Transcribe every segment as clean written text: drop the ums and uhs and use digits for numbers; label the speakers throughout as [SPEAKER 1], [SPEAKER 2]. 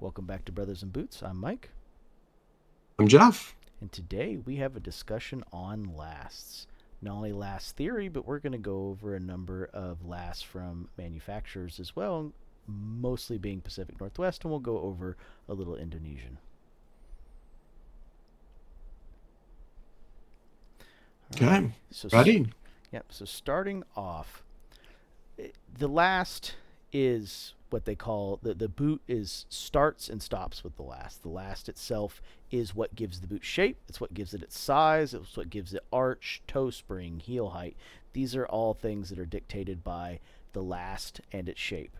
[SPEAKER 1] Welcome back to Brothers in Boots. I'm Mike,
[SPEAKER 2] I'm Jeff.
[SPEAKER 1] and today we have a discussion on lasts. Not only last theory, but we're going to go over a number of lasts from manufacturers as well, mostly being Pacific Northwest, and we'll go over a little Indonesian. Alrighty,
[SPEAKER 2] Okay, ready?
[SPEAKER 1] so starting off, the last is what they call the boot is starts and stops with the last. The last itself is what gives the boot shape. It's what gives it its size. It's what gives it arch, toe spring, heel height. These are all things that are dictated by the last and its shape.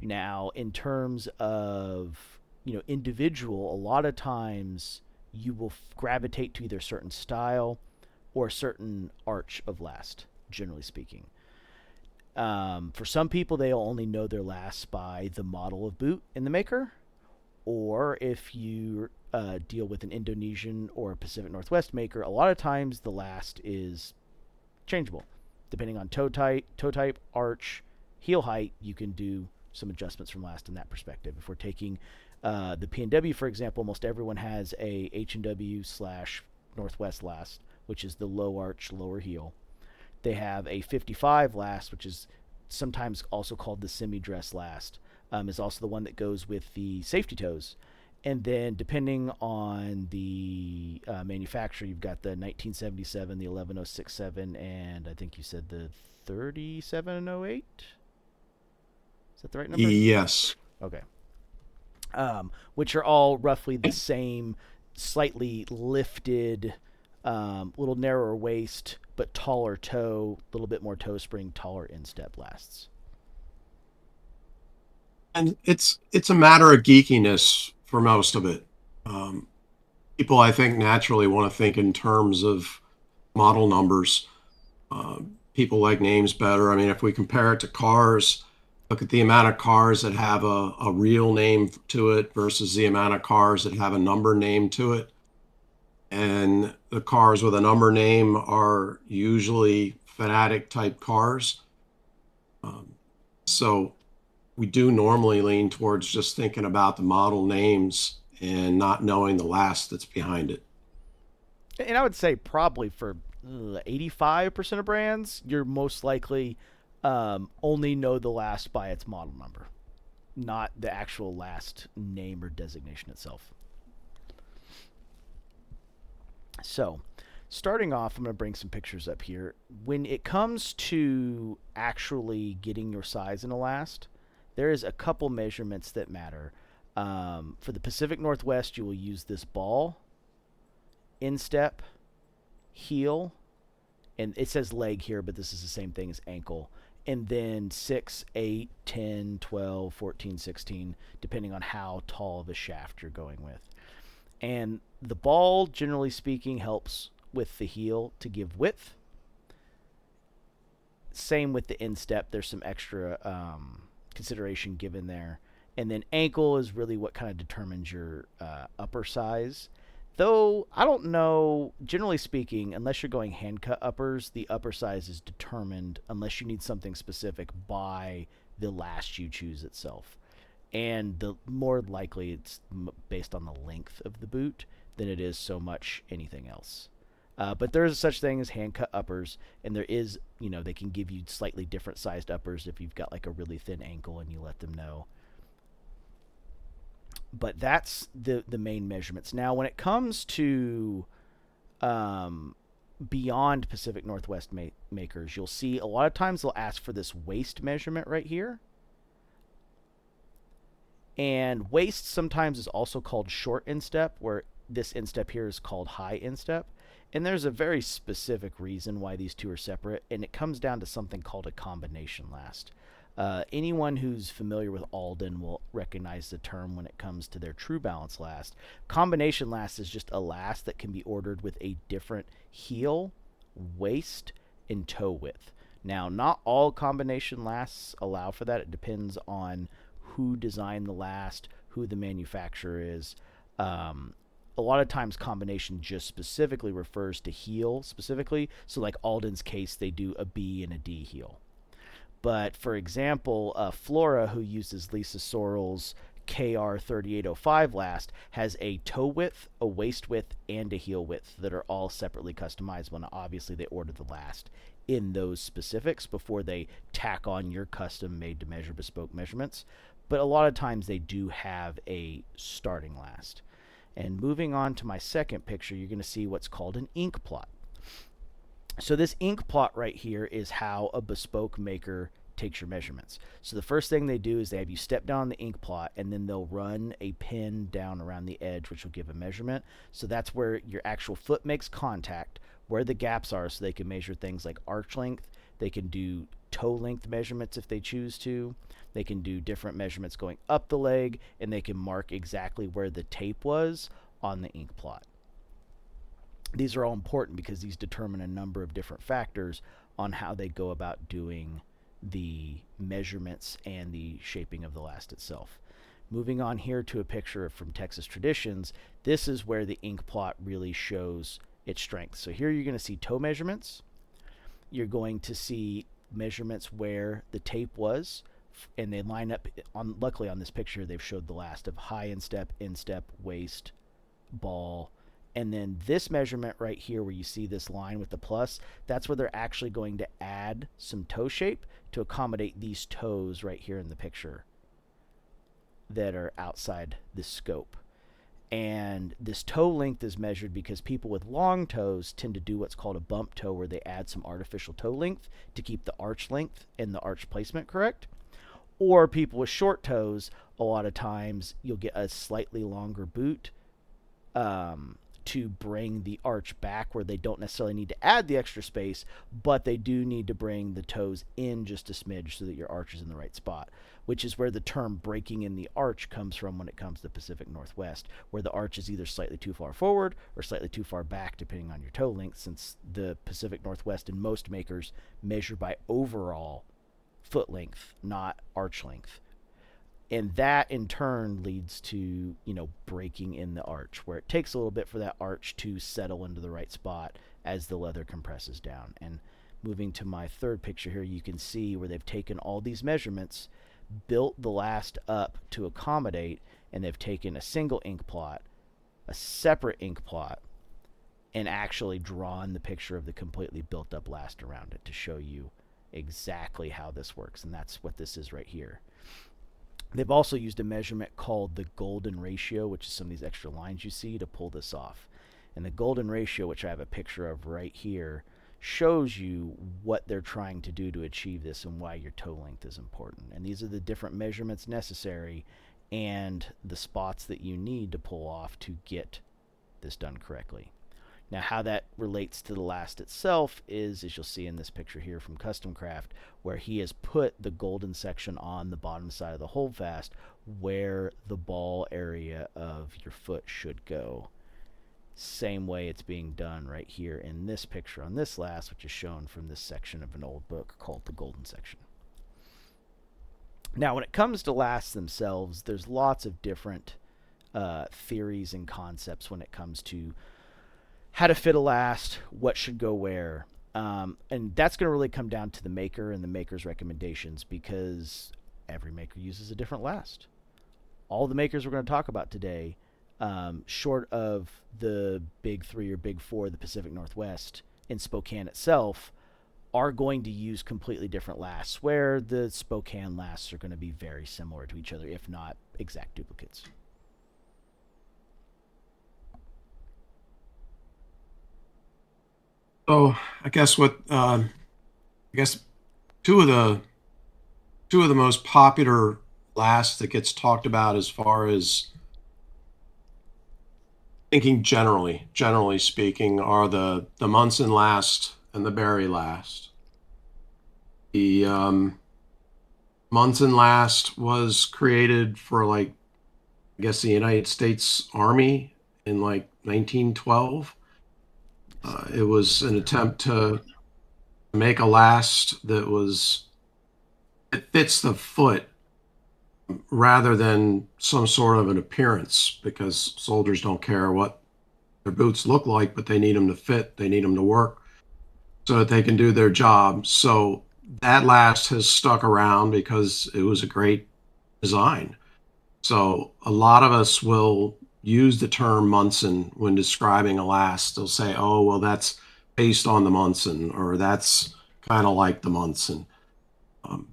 [SPEAKER 1] Now, in terms of individual, a lot of times you will gravitate to either a certain style or a certain arch of last, generally speaking. For some people, they'll only know their last by the model of boot in the maker, or if you deal with an Indonesian or a Pacific Northwest maker, a lot of times the last is changeable. Depending on toe type, arch, heel height, you can do some adjustments from last in that perspective. If we're taking the P&W, for example, most everyone has a H&W slash Northwest last, which is the low arch, lower heel. They have a 55 last, which is sometimes also called the semi-dress last. Is also the one that goes with the safety toes. And then, depending on the manufacturer, you've got the 1977, the 11067, and I think you said the 3708. Is that the right number?
[SPEAKER 2] Yes.
[SPEAKER 1] Okay. Which are all roughly the same, slightly lifted, little narrower waist, but taller toe, a little bit more toe spring, taller instep lasts.
[SPEAKER 2] And it's a matter of geekiness for most of it. Um, People, I think, naturally want to think in terms of model numbers. People like names better. I mean, if we compare it to cars, look at the amount of cars that have a real name to it versus the amount of cars that have a number name to it. And the cars with a number name are usually fanatic type cars. Um, so we do normally lean towards just thinking about the model names and not knowing the last that's behind it.
[SPEAKER 1] And I would say probably for 85% of brands, you're most likely only know the last by its model number, not the actual last name or designation itself. So, starting off, I'm going to bring some pictures up here. When it comes to actually getting your size in a last, there is a couple measurements that matter. For the Pacific Northwest, you will use this ball, instep, heel, and it says leg here, but this is the same thing as ankle. And then 6, 8, 10, 12, 14, 16, depending on how tall of a shaft you're going with. And the ball, generally speaking, helps with the heel to give width. Same with the instep. There's some extra consideration given there. And then ankle is really what kind of determines your upper size. Though, I don't know, generally speaking, unless you're going hand cut uppers, the upper size is determined, unless you need something specific, by the last you choose itself. And the more likely it's based on the length of the boot than it is so much anything else. But there is such thing as hand cut uppers, and there is, they can give you slightly different sized uppers if you've got like a really thin ankle and you let them know. But that's the main measurements. Now, when it comes to beyond Pacific Northwest makers, you'll see a lot of times they'll ask for this waist measurement right here. And waist sometimes is also called short instep, where this instep here is called high instep. And there's a very specific reason why these two are separate, and it comes down to something called a combination last. Anyone who's familiar with Alden will recognize the term when it comes to their true balance last. Combination last is just a last that can be ordered with a different heel, waist, and toe width. Now, not all combination lasts allow for that. It depends on who designed the last, who the manufacturer is. A lot of times combination just specifically refers to heel specifically. So like Alden's case, they do a B and a D heel. But for example, Flora, who uses Lisa Sorrell's KR 3805 last has a toe width, a waist width, and a heel width that are all separately customizable. Now, obviously, they order the last in those specifics before they tack on your custom made to measure bespoke measurements. But a lot of times they do have a starting last. And moving on to my second picture, you're going to see what's called an ink plot. So this ink plot right here is how a bespoke maker takes your measurements. So the first thing they do is they have you step down the ink plot, and then they'll run a pin down around the edge, which will give a measurement. So that's where your actual foot makes contact, where the gaps are, so they can measure things like arch length. They can do toe length measurements if they choose to. They can do different measurements going up the leg, and they can mark exactly where the tape was on the ink plot. These are all important because these determine a number of different factors on how they go about doing the measurements and the shaping of the last itself. Moving on here to a picture from Texas Traditions, this is where the ink plot really shows its strength. So here you're going to see toe measurements. You're going to see measurements where the tape was, and they line up on, luckily on this picture they've showed the last of high instep, waist, ball. And then this measurement right here where you see this line with the plus, that's where they're actually going to add some toe shape to accommodate these toes right here in the picture that are outside the scope. And this toe length is measured because people with long toes tend to do what's called a bump toe, where they add some artificial toe length to keep the arch length and the arch placement correct. Or people with short toes, a lot of times you'll get a slightly longer boot to bring the arch back, where they don't necessarily need to add the extra space, but they do need to bring the toes in just a smidge so that your arch is in the right spot, which is where the term breaking in the arch comes from when it comes to the Pacific Northwest, where the arch is either slightly too far forward or slightly too far back, depending on your toe length, since the Pacific Northwest and most makers measure by overall foot length, not arch length. And that in turn leads to, breaking in the arch, where it takes a little bit for that arch to settle into the right spot as the leather compresses down. And moving to my third picture here, you can see where they've taken all these measurements, built the last up to accommodate, and they've taken a single ink plot, a separate ink plot, and actually drawn the picture of the completely built up last around it to show you exactly how this works. And that's what this is right here. They've also used a measurement called the golden ratio, which is some of these extra lines you see, to pull this off. And the golden ratio, which I have a picture of right here, shows you what they're trying to do to achieve this and why your toe length is important. And these are the different measurements necessary and the spots that you need to pull off to get this done correctly. Now, how that relates to the last itself is, as you'll see in this picture here from Custom Craft, where he has put the golden section on the bottom side of the holdfast where the ball area of your foot should go. Same way it's being done right here in this picture on this last, which is shown from this section of an old book called the golden section. Now, when it comes to lasts themselves, there's lots of different theories and concepts when it comes to how to fit a last, what should go where. And that's going to really come down to the maker and the maker's recommendations, because every maker uses a different last. All the makers we're going to talk about today, short of the big three or big four, the Pacific Northwest in Spokane itself, are going to use completely different lasts, where the Spokane lasts are going to be very similar to each other, if not exact duplicates.
[SPEAKER 2] So I guess two of the most popular lasts that gets talked about as far as thinking generally speaking, are the Munson last and the Berry last. The Munson last was created for, like, I guess, the United States Army in like 1912. It was an attempt to make a last it fits the foot rather than some sort of an appearance, because soldiers don't care what their boots look like, but they need them to fit, they need them to work so that they can do their job. So that last has stuck around because it was a great design. So a lot of us will use the term Munson when describing a last. They'll say, oh, well, that's based on the Munson, or that's kind of like the Munson. Um,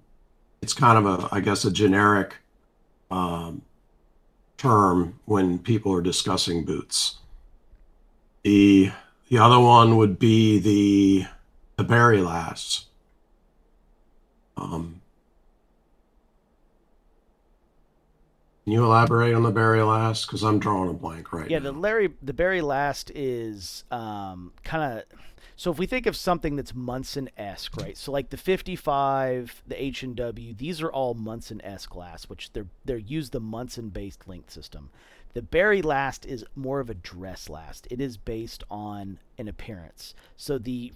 [SPEAKER 2] it's kind of a, I guess, a generic um, term when people are discussing boots. The the other one would be the Barry lasts. Um, can you elaborate on the Barry last? Because I'm drawing a blank right
[SPEAKER 1] Yeah,
[SPEAKER 2] now.
[SPEAKER 1] the Barry last is kind of. So if we think of something that's Munson esque, right? So like the 55, the H&W, these are all Munson esque lasts, which they're use the Munson based length system. The Barry last is more of a dress last. It is based on an appearance. So the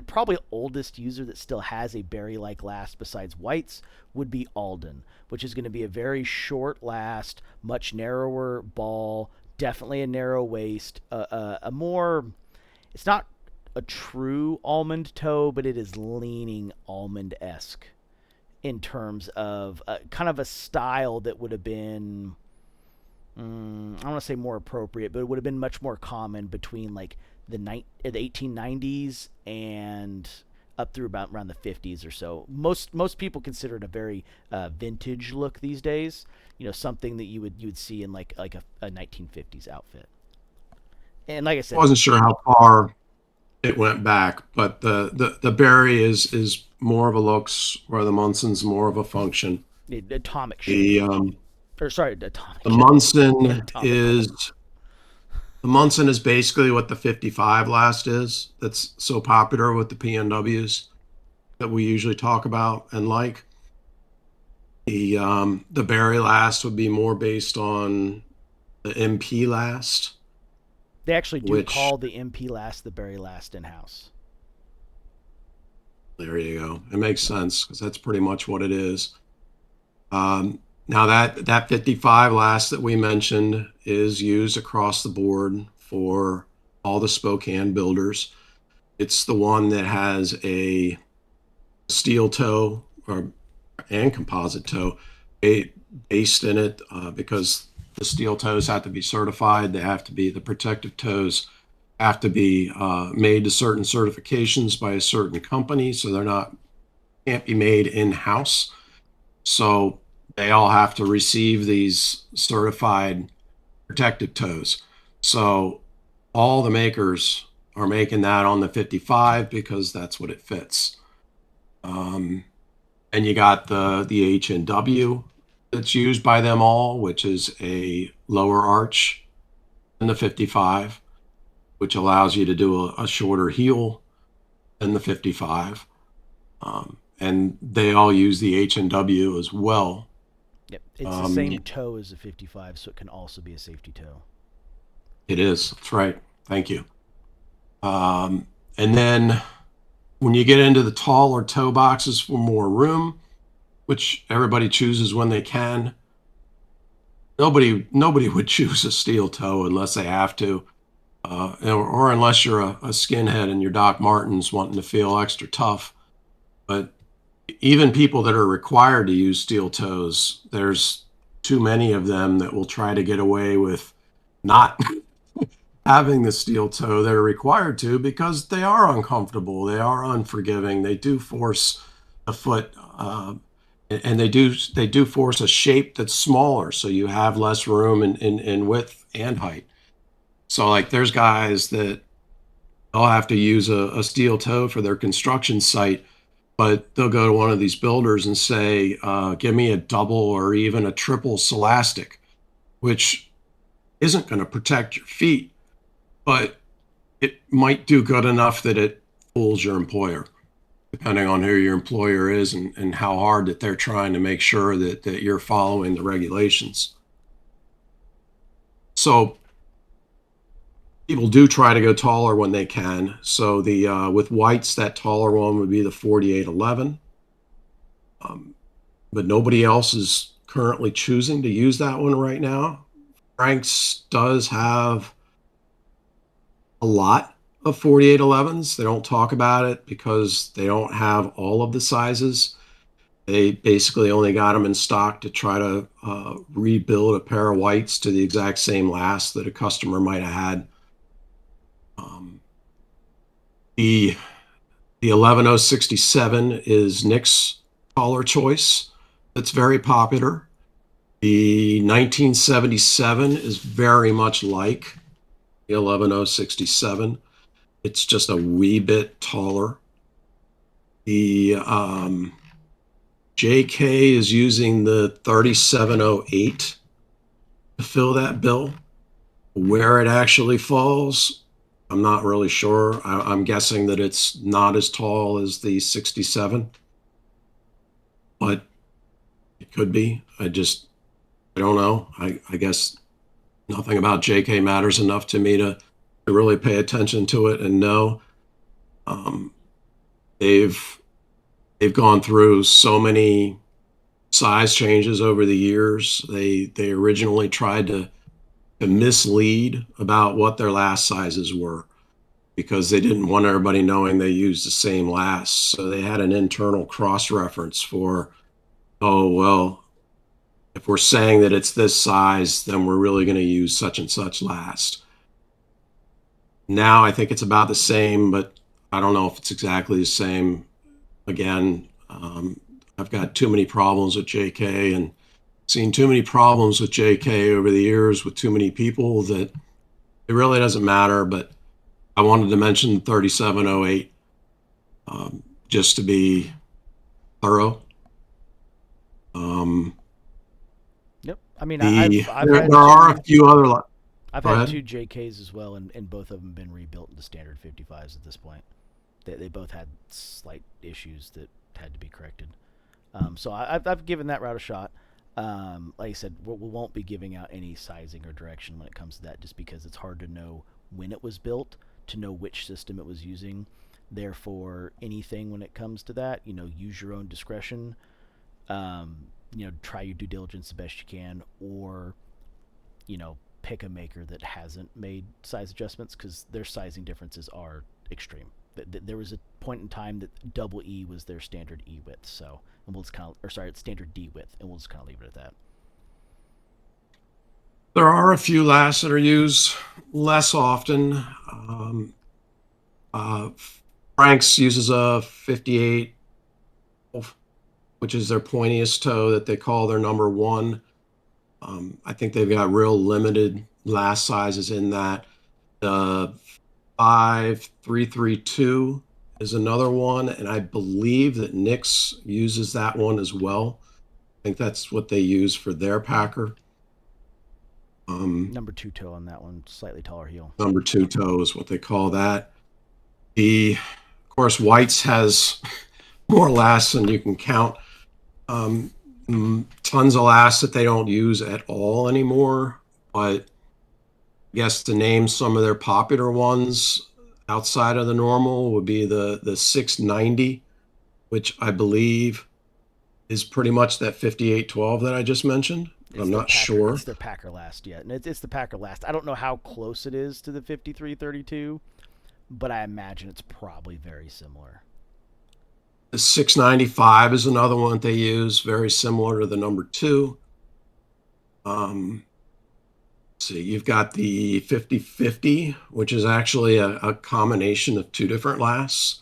[SPEAKER 1] probably oldest user that still has a Barry like last besides White's would be Alden, which is going to be a very short last, much narrower ball, definitely a narrow waist, a more. It's not a true almond toe, but it is leaning almond esque in terms of kind of a style that would have been I don't want to say more appropriate, but it would have been much more common between like the 1890s and up through about around the 50s or so. Most people consider it a very vintage look these days. You know, something that you would see in like a 1950s outfit. And like I
[SPEAKER 2] I
[SPEAKER 1] said,
[SPEAKER 2] wasn't sure how far it went back, but the Barry is more of a looks, where the Munson's more of a function.
[SPEAKER 1] the atomic
[SPEAKER 2] The
[SPEAKER 1] shape, or sorry,
[SPEAKER 2] the
[SPEAKER 1] atomic,
[SPEAKER 2] Munson
[SPEAKER 1] anatomical.
[SPEAKER 2] is the Munson is basically what the 55 last is. That's so popular with the PNWs that we usually talk about and like. The Barry last would be more based on the MP last,
[SPEAKER 1] They actually do
[SPEAKER 2] which
[SPEAKER 1] call the MP last the Barry last in house.
[SPEAKER 2] there you go. It makes sense because that's pretty much what it is. Now that 55 last that we mentioned is used across the board for all the Spokane builders. It's the one that has a steel toe or and composite toe based in it because the steel toes have to be certified. They have to be the protective toes have to be made to certain certifications by a certain company, so they're not can't be made in house. So they all have to receive these certified protective toes. So all the makers are making that on the 55 because that's what it fits. Um, and you got the H&W that's used by them all, which is a lower arch than the 55, which allows you to do a shorter heel than the 55. And they all use the H&W as well.
[SPEAKER 1] Yep, it's the
[SPEAKER 2] Um,
[SPEAKER 1] same toe as the 55, so it can also be a safety toe.
[SPEAKER 2] it is. That's right. Thank you. Um, and then when you get into the taller toe boxes for more room, which everybody chooses when they can, nobody would choose a steel toe unless they have to, or unless you're a skinhead and you're Doc Martens wanting to feel extra tough. But even people that are required to use steel toes, there's too many of them that will try to get away with not having the steel toe. They're required to because they are uncomfortable, they are unforgiving, they do force the foot, and they do force a shape that's smaller, so you have less room in width and height. So like there's guys that they'll have to use a steel toe for their construction site, but they'll go to one of these builders and say, give me a double or even a triple celastic, which isn't going to protect your feet, but it might do good enough that it fools your employer, depending on who your employer is and how hard that they're trying to make sure that you're following the regulations. So people do try to go taller when they can. So the with Whites, that taller one would be the 4811. But nobody else is currently choosing to use that one right now. Frank's does have a lot of 4811s. They don't talk about it because they don't have all of the sizes. They basically only got them in stock to try to rebuild a pair of whites to the exact same last that a customer might have had. Um, the the 11067 is Nick's collar choice. That's very popular. The 1977 is very much like the 11067. It's just a wee bit taller. The JK is using the 3708 to fill that bill. Where it actually falls, I'm not really sure. I'm guessing that it's not as tall as the 67, but it could be. I don't know. I guess nothing about JK matters enough to me to really pay attention to it and know. Um, they've they've gone through so many size changes over the years. They originally tried to mislead about what their last sizes were because they didn't want everybody knowing they used the same last. So they had an internal cross reference for, oh, well, if we're saying that it's this size, then we're really going to use such and such last. Now I think it's about the same, but I don't know if it's exactly the same. Again, I've got too many problems with JK and seen too many problems with JK over the years with too many people that it really doesn't matter. But I wanted to mention 3708 just to be thorough. Um,
[SPEAKER 1] Yep. I mean, I've
[SPEAKER 2] there
[SPEAKER 1] had
[SPEAKER 2] are a
[SPEAKER 1] two.
[SPEAKER 2] few other.
[SPEAKER 1] I've
[SPEAKER 2] Go
[SPEAKER 1] had
[SPEAKER 2] ahead.
[SPEAKER 1] two JKs as well, and both of them been rebuilt into standard 55s at this point. They both had slight issues that had to be corrected. So I've given that route a shot. Like I said, we won't be giving out any sizing or direction when it comes to that, just because it's hard to know when it was built, to know which system it was using. Therefore, anything when it comes to that, use your own discretion. Try your due diligence the best you can, or pick a maker that hasn't made size adjustments, because their sizing differences are extreme. There was a point in time that double E was their standard E width, so and we'll just kind of, or sorry, it's standard D width, and we'll just kind of leave it at that.
[SPEAKER 2] There are a few lasts that are used less often. Uh, Frank's uses a 58, which is their pointiest toe that they call their number one. I think they've got real limited last sizes in that. The 5332 is another one, and I believe that Nick's uses that one as well. I think that's what they use for their Packer.
[SPEAKER 1] Number two toe on that one, slightly taller heel.
[SPEAKER 2] Number two toe is what they call that. Of course, White's has more lasts than you can count. Um, Tons of lasts that they don't use at all anymore. But I guess to name some of their popular ones outside of the normal would be the 690, which I believe is pretty much that 5812 that I just mentioned. But
[SPEAKER 1] It's
[SPEAKER 2] I'm
[SPEAKER 1] their
[SPEAKER 2] not
[SPEAKER 1] Packer.
[SPEAKER 2] sure.
[SPEAKER 1] It's their Packer last yet, and it's the Packer last. I don't know how close it is to the 5332, but I imagine it's probably very similar.
[SPEAKER 2] The 695 is another one that they use, very similar to the number two. Um, see, you've got the 5050, which is actually a combination of two different lasts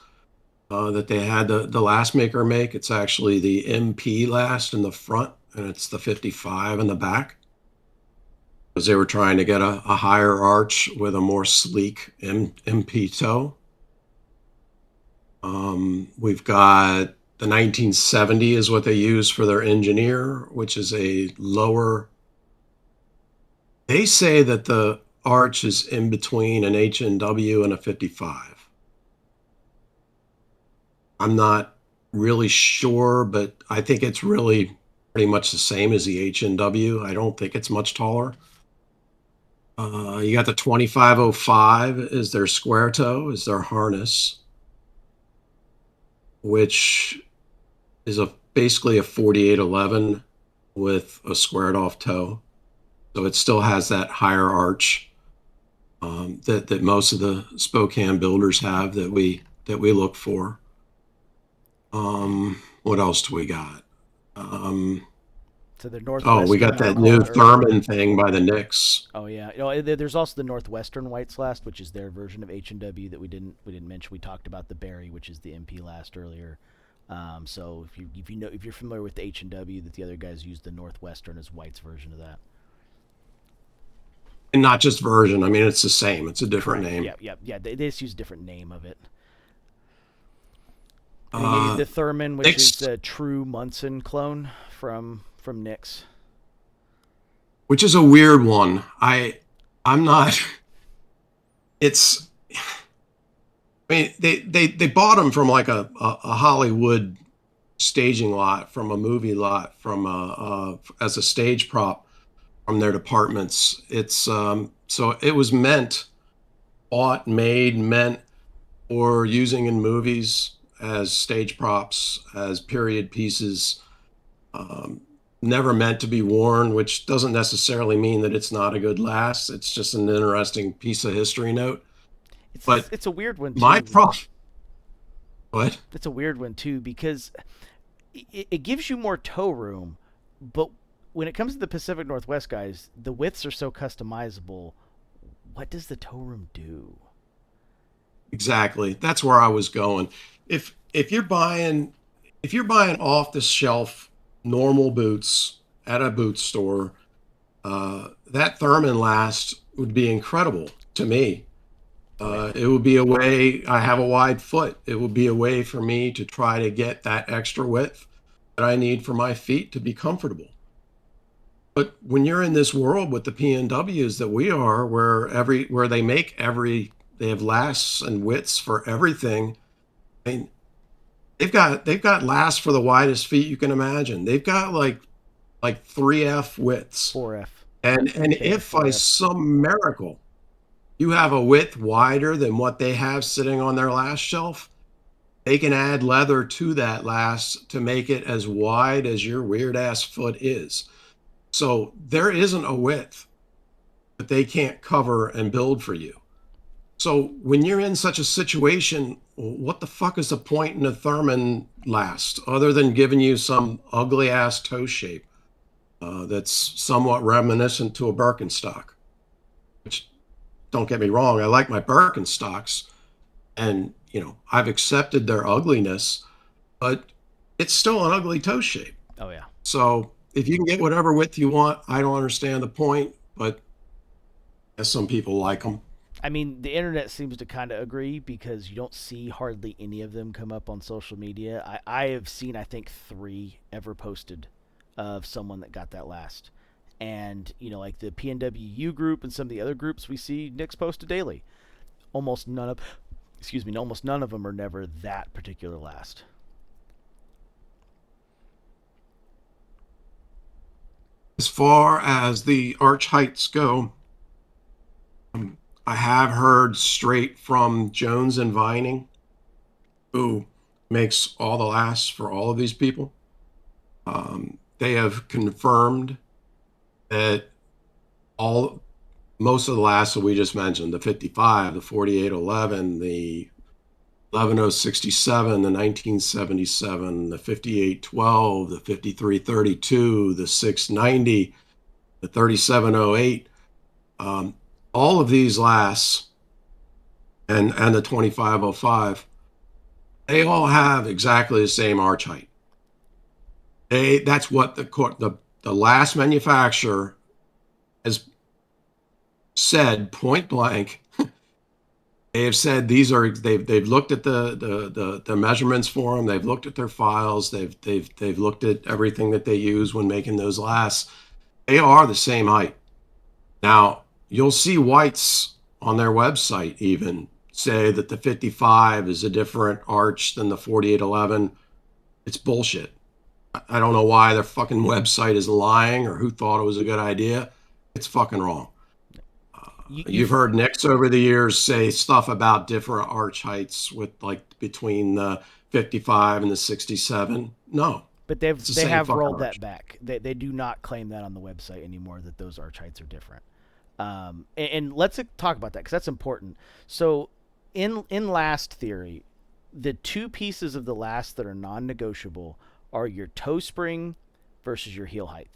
[SPEAKER 2] that they had the last maker make. It's actually the MP last in the front, and it's the 55 in the back, because they were trying to get a higher arch with a more sleek MP toe. We've got the 1970 is what they use for their engineer, which is a lower. They say that the arch is in between an H&W and a 55. I'm not really sure, but I think it's really pretty much the same as the H&W. I don't think it's much taller. You got the 2505 is their square toe, is their harness, which is basically a 4811 with a squared off toe. So it still has that higher arch that most of the Spokane builders have that we look for. What else do we got? Um,
[SPEAKER 1] So the
[SPEAKER 2] oh, we
[SPEAKER 1] Northwestern
[SPEAKER 2] got
[SPEAKER 1] we'll
[SPEAKER 2] that
[SPEAKER 1] call
[SPEAKER 2] new
[SPEAKER 1] it, or
[SPEAKER 2] Thurman thing by the Knicks.
[SPEAKER 1] oh yeah, there's also the Northwestern Whites last, which is their version of H&W that we didn't mention. We talked about the Berry, which is the MP last earlier. So if you're familiar with the H&W, that the other guys use the Northwestern as White's version of that.
[SPEAKER 2] And not just version. I mean, it's the same. It's a different
[SPEAKER 1] Correct.
[SPEAKER 2] name.
[SPEAKER 1] Yeah. They just use a different name of it. And then you
[SPEAKER 2] Uh,
[SPEAKER 1] the Thurman, which is
[SPEAKER 2] Knicks,
[SPEAKER 1] a true Munson clone from Knicks.
[SPEAKER 2] which is a weird one. I'm not. It's. I mean, they bought them from like a Hollywood staging lot, from a movie lot, from as a stage prop from their departments. It's so it was bought, made, meant for using in movies as stage props, as period pieces. Um, Never meant to be worn, which doesn't necessarily mean that it's not a good last. It's just an interesting piece of history note. But
[SPEAKER 1] It's a weird one
[SPEAKER 2] my
[SPEAKER 1] too.
[SPEAKER 2] problem, what?
[SPEAKER 1] It's a weird one too because it gives you more toe room, but when it comes to the Pacific Northwest guys, the widths are so customizable. What does the toe room do?
[SPEAKER 2] Exactly. That's where I was going. If you're buying off the shelf normal boots at a boot store, that Thurman last would be incredible to me.
[SPEAKER 1] Oh yeah.
[SPEAKER 2] It would be a way, I have a wide foot. It would be a way for me to try to get that extra width that I need for my feet to be comfortable. But when you're in this world with the PNWs that we are, where they have lasts and widths for everything. I mean, they've got lasts for the widest feet you can imagine. They've got like 3F widths.
[SPEAKER 1] 4F.
[SPEAKER 2] And
[SPEAKER 1] They have a
[SPEAKER 2] if by
[SPEAKER 1] 4F.
[SPEAKER 2] some miracle you have a width wider than what they have sitting on their last shelf, they can add leather to that last to make it as wide as your weird ass foot is. So there isn't a width that they can't cover and build for you. So when you're in such a situation, what the fuck is the point in a Thurman last other than giving you some ugly ass toe shape that's somewhat reminiscent to a Birkenstock? Which, don't get me wrong, I like my Birkenstocks, and I've accepted their ugliness, but it's still an ugly toe shape.
[SPEAKER 1] Oh yeah.
[SPEAKER 2] So if you can get whatever width you want, I don't understand the point, but as some people like them.
[SPEAKER 1] I mean, the internet seems to kind of agree because you don't see hardly any of them come up on social media. I have seen, I think, 3 ever posted of someone that got that last. And, like the PNWU group and some of the other groups we see Nick's posted daily. Almost none of, excuse me, almost none of them are never that particular last.
[SPEAKER 2] As far as the arch heights go, I have heard straight from Jones and Vining, who makes all the lasts for all of these people. They have confirmed that all most of the lasts that we just mentioned, the 55, the 4811, the 11067, the 1977, the 5812, the 5332, the 690, the 3708, all of these lasts, and the 2505, they all have exactly the same arch height. That's what the last manufacturer has said point blank. They have said they've looked at the measurements for them. They've looked at their files. They've looked at everything that they use when making those lasts. They are the same height. Now you'll see whites on their website even say that the 55 is a different arch than the 4811. It's bullshit. I don't know why their fucking website is lying or who thought it was a good idea. It's fucking wrong. You've
[SPEAKER 1] You've
[SPEAKER 2] heard Nick's over the years say stuff about different arch heights with like between the 55 and the 67. No,
[SPEAKER 1] But
[SPEAKER 2] it's the
[SPEAKER 1] they
[SPEAKER 2] same
[SPEAKER 1] have
[SPEAKER 2] fucking
[SPEAKER 1] rolled that
[SPEAKER 2] arch.
[SPEAKER 1] back. They do not claim that on the website anymore that those arch heights are different. And let's talk about that because that's important. So in last theory, the 2 pieces of the last that are non-negotiable are your toe spring versus your heel height.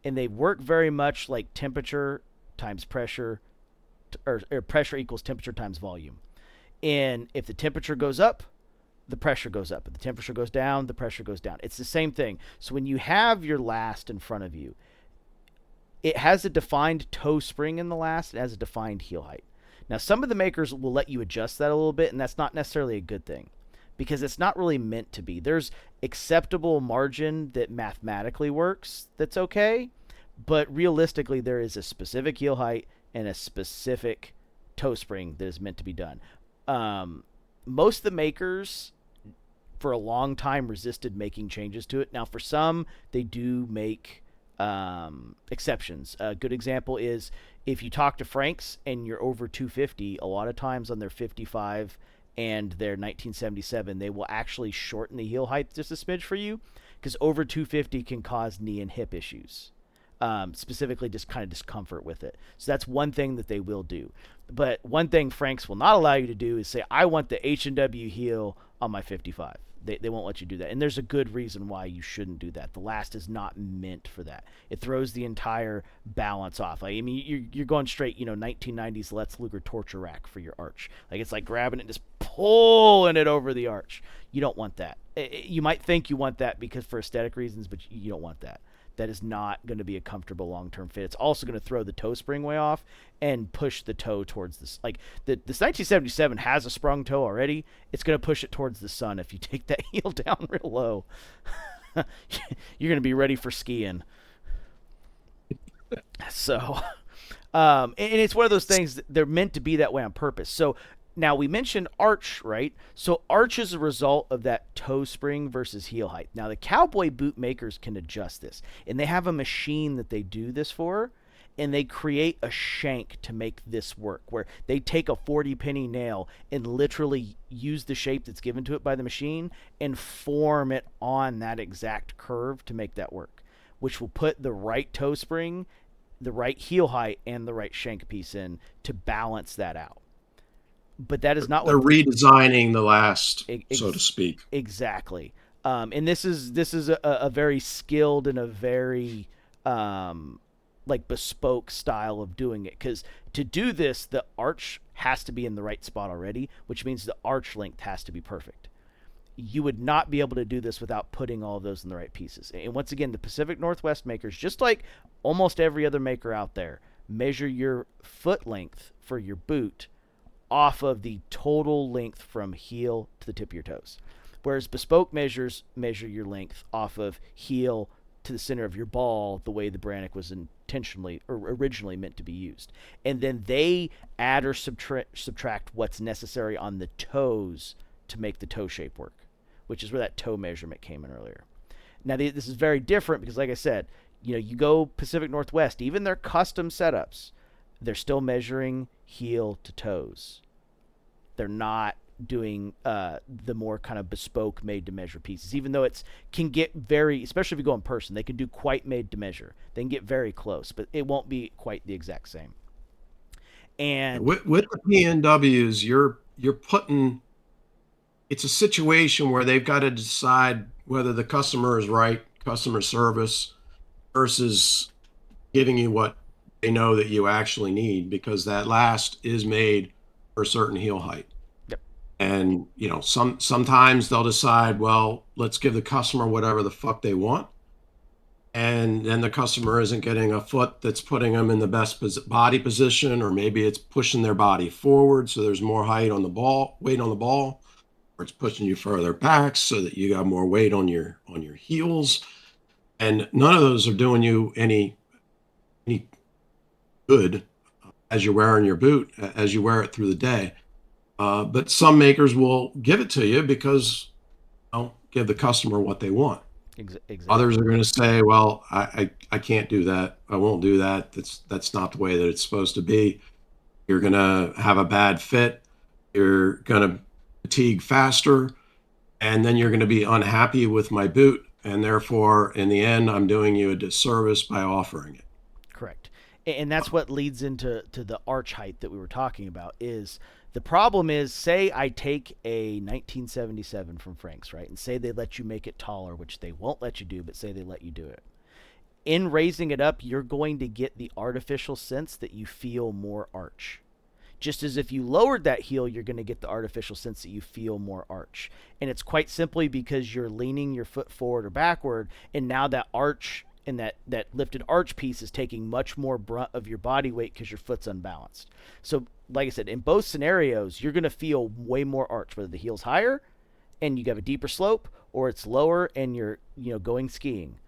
[SPEAKER 1] And they work very much like temperature times pressure, or pressure equals temperature times volume. And if the temperature goes up, the pressure goes up. If the temperature goes down, the pressure goes down. It's the same thing. So when you have your last in front of you, it has a defined toe spring in the last. It has a defined heel height. Now, some of the makers will let you adjust that a little bit, and that's not necessarily a good thing because it's not really meant to be. There's acceptable margin that mathematically works that's okay, but realistically, there is a specific heel height and a specific toe spring that is meant to be done. Most of the makers for a long time resisted making changes to it. Now, for some, they do make exceptions. A good example is if you talk to Franks and you're over 250, a lot of times on their 55 and their 1977, they will actually shorten the heel height just a smidge for you because over 250 can cause knee and hip issues. Specifically just kind of discomfort with it. So that's one thing that they will do. But one thing Franks will not allow you to do is say, I want the H&W heel on my 55. They won't let you do that. And there's a good reason why you shouldn't do that. The last is not meant for that. It throws the entire balance off. Like, I mean, you're going straight, 1990s Lex Luger torture rack for your arch. Like, it's like grabbing it and just pulling it over the arch. You don't want that. You might think you want that because for aesthetic reasons, but you don't want that. That is not going to be a comfortable long-term fit. It's also going to throw the toe spring way off and push the toe towards this. Like, this 1977 has a sprung toe already. It's going to push it towards the sun if you take that heel down real low. You're going to be ready for skiing. So, and it's one of those things that they're meant to be that way on purpose. So, now, we mentioned arch, right? So arch is a result of that toe spring versus heel height. Now, the cowboy boot makers can adjust this, and they have a machine that they do this for, and they create a shank to make this work, where they take a 40-penny nail and literally use the shape that's given to it by the machine and form it on that exact curve to make that work, which will put the right toe spring, the right heel height, and the right shank piece in to balance that out. But that is not
[SPEAKER 2] They're
[SPEAKER 1] what
[SPEAKER 2] redesigning the last, so to speak.
[SPEAKER 1] Exactly. And this is a very skilled and a very like bespoke style of doing it. Because to do this, the arch has to be in the right spot already, which means the arch length has to be perfect. You would not be able to do this without putting all of those in the right pieces. And once again, the Pacific Northwest makers, just like almost every other maker out there, measure your foot length for your boot off of the total length from heel to the tip of your toes. Whereas bespoke measures measure your length off of heel to the center of your ball, the way the Brannock was intentionally or originally meant to be used. And then they add or subtract what's necessary on the toes to make the toe shape work, which is where that toe measurement came in earlier. Now, this is very different because, like I said, you go Pacific Northwest, even their custom setups, they're still measuring heel to toes. They're not doing the more kind of bespoke made-to-measure pieces, even though it can get very, especially if you go in person, they can do quite made-to-measure. They can get very close, but it won't be quite the exact same. And
[SPEAKER 2] with the PNWs, you're putting, it's a situation where they've got to decide whether the customer is right, customer service, versus giving you what they know that you actually need, because that last is made for a certain heel height.
[SPEAKER 1] Yep.
[SPEAKER 2] And sometimes they'll decide, well, let's give the customer whatever the fuck they want, and then the customer isn't getting a foot that's putting them in the best body position, or maybe it's pushing their body forward so there's more weight on the ball, or it's pushing you further back so that you got more weight on your heels, and none of those are doing you any good as you're wearing your boot, as you wear it through the day. But some makers will give it to you because give the customer what they want.
[SPEAKER 1] Exactly.
[SPEAKER 2] Others are going to say, well, I can't do that. I won't do that. That's not the way that it's supposed to be. You're going to have a bad fit. You're going to fatigue faster. And then you're going to be unhappy with my boot. And therefore, in the end, I'm doing you a disservice by offering it.
[SPEAKER 1] Correct. And that's what leads into the arch height that we were talking about. Is the problem is, say I take a 1977 from Frank's, right, and say they let you make it taller, which they won't let you do, but say they let you do it. in raising it up, you're going to get the artificial sense that you feel more arch. Just as if you lowered that heel, you're going to get the artificial sense that you feel more arch. And it's quite simply because you're leaning your foot forward or backward, and now that arch and that lifted arch piece is taking much more brunt of your body weight because your foot's unbalanced. So, like I said, in both scenarios, you're going to feel way more arch, whether the heel's higher and you have a deeper slope, or it's lower and you're going skiing.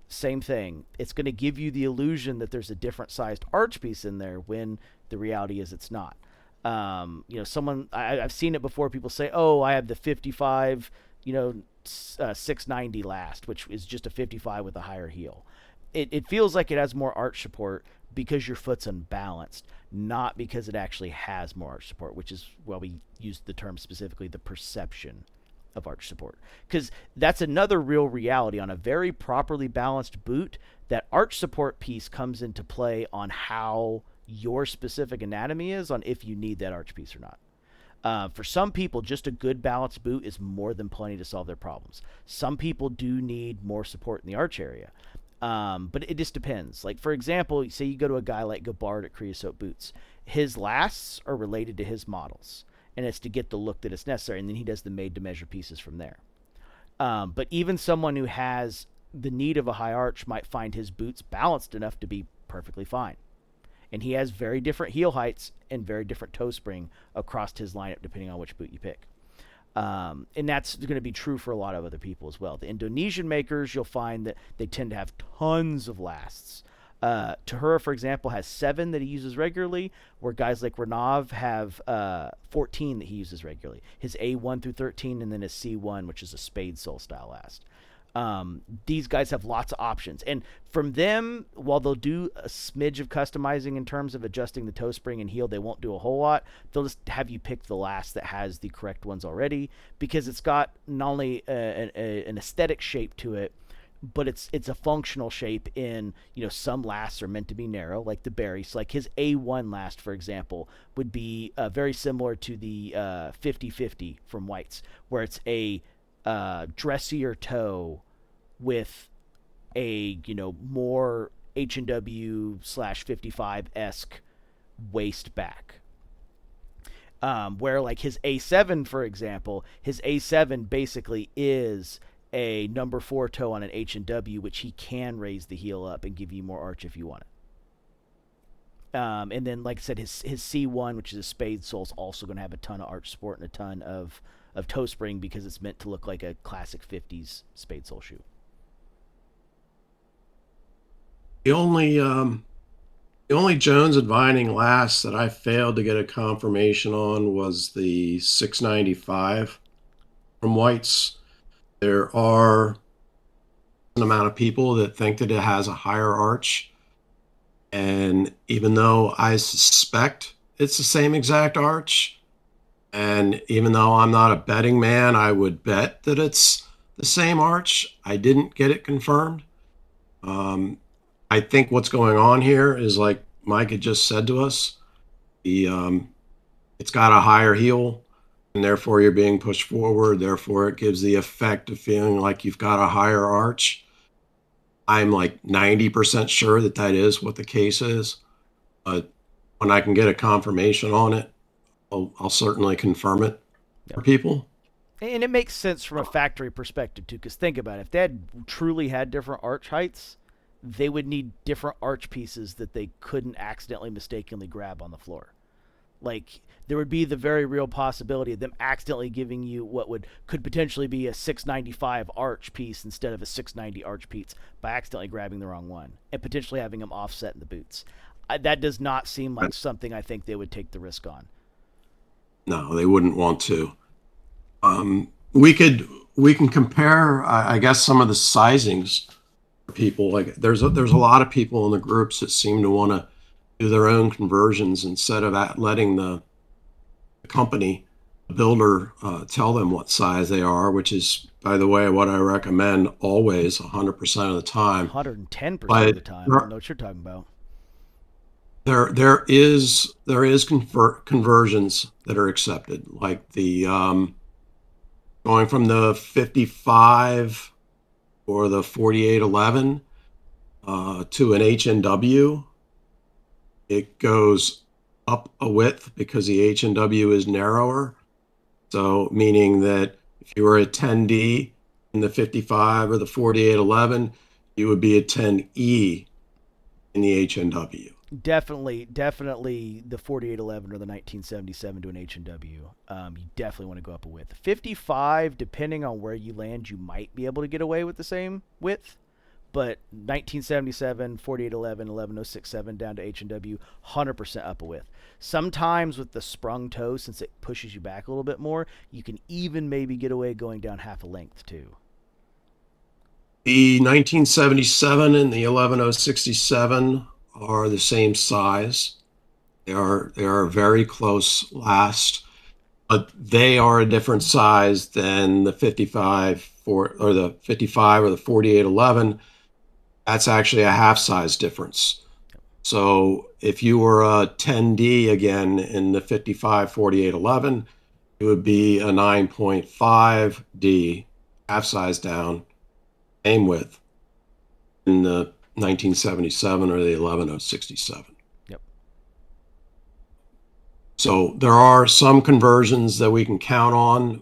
[SPEAKER 1] Same thing. It's going to give you the illusion that there's a different sized arch piece in there when the reality is it's not. I've seen it before. People say, "Oh, I have the 55, 690 last," which is just a 55 with a higher heel. It feels like it has more arch support because your foot's unbalanced, not because it actually has more arch support, which is why we use the term specifically, the perception of arch support. Because that's another real reality. On a very properly balanced boot, that arch support piece comes into play on how your specific anatomy is, on if you need that arch piece or not. For some people, just a good balanced boot is more than plenty to solve their problems. Some people do need more support in the arch area. But it just depends. Like, for example, say you go to a guy like Gabbard at Creosote Boots. His lasts are related to his models, and it's to get the look that is necessary, and then he does the made-to-measure pieces from there. But even someone who has the need of a high arch might find his boots balanced enough to be perfectly fine. And he has very different heel heights and very different toe spring across his lineup depending on which boot you pick. And that's going to be true for a lot of other people as well. The Indonesian makers, you'll find that they tend to have tons of lasts. Tahura, for example, has 7 that he uses regularly, where guys like Renav have 14 that he uses regularly. His A1 through 13, and then his C1, which is a spade sole style last. These guys have lots of options, and from them, while they'll do a smidge of customizing in terms of adjusting the toe spring and heel, they won't do a whole lot. They'll just have you pick the last that has the correct ones already, because it's got not only an aesthetic shape to it, but it's a functional shape. In some lasts are meant to be narrow, like the Barry. So like his A1 last, for example, would be very similar to the 50-50 from White's, where it's a dressier toe with a more H&W /55-esque waist back. Where like his A7, for example, his A7 basically is a number 4 toe on an H&W, which he can raise the heel up and give you more arch if you want it. And then, like I said, his C1, which is a spade sole, is also going to have a ton of arch support and a ton of toe spring, because it's meant to look like a classic 50s spade sole shoe.
[SPEAKER 2] The only Jones and Vining last that I failed to get a confirmation on was the 695 from White's. There are an amount of people that think that it has a higher arch, and even though I suspect it's the same exact arch, and even though I'm not a betting man, I would bet that it's the same arch. I didn't get it confirmed. I think what's going on here is, like Mike had just said to us, it's got a higher heel, and therefore you're being pushed forward. Therefore, it gives the effect of feeling like you've got a higher arch. I'm like 90% sure that is what the case is. But when I can get a confirmation on it, I'll certainly confirm it for people.
[SPEAKER 1] And it makes sense from a factory perspective too, because think about it. If they had truly had different arch heights, they would need different arch pieces that they couldn't accidentally mistakenly grab on the floor. Like, there would be the very real possibility of them accidentally giving you what could potentially be a 695 arch piece instead of a 690 arch piece by accidentally grabbing the wrong one, and potentially having them offset in the boots. That does not seem like something I think they would take the risk on.
[SPEAKER 2] No, they wouldn't want to. We can compare, I guess, some of the sizings for people. Like there's a lot of people in the groups that seem to want to do their own conversions instead of letting the company, the builder, tell them what size they are, which is, by the way, what I recommend always 100% of the time.
[SPEAKER 1] 110% of the time. I don't know what you're talking about.
[SPEAKER 2] There is conversions that are accepted, like the going from the 55 or the 4811 to an H&W, it goes up a width because the H&W is narrower. So meaning that if you were a 10D in the 55 or the 4811, you would be a 10E in the H&W.
[SPEAKER 1] Definitely the 4811 or the 1977 to an H&W. You definitely want to go up a width. 55, depending on where you land, you might be able to get away with the same width. But 1977, 4811, 11067 down to H&W, 100% up a width. Sometimes with the sprung toe, since it pushes you back a little bit more, you can even maybe get away going down half a length too.
[SPEAKER 2] The 1977 and the 11067 are the same size. They are very close last, but they are a different size than the 55 or the 4811. That's actually a half size difference. So if you were a 10D again in the 55 4811, it would be a 9.5D, half size down, same width in the 1977 or the 11067.
[SPEAKER 1] Yep.
[SPEAKER 2] So there are some conversions that we can count on,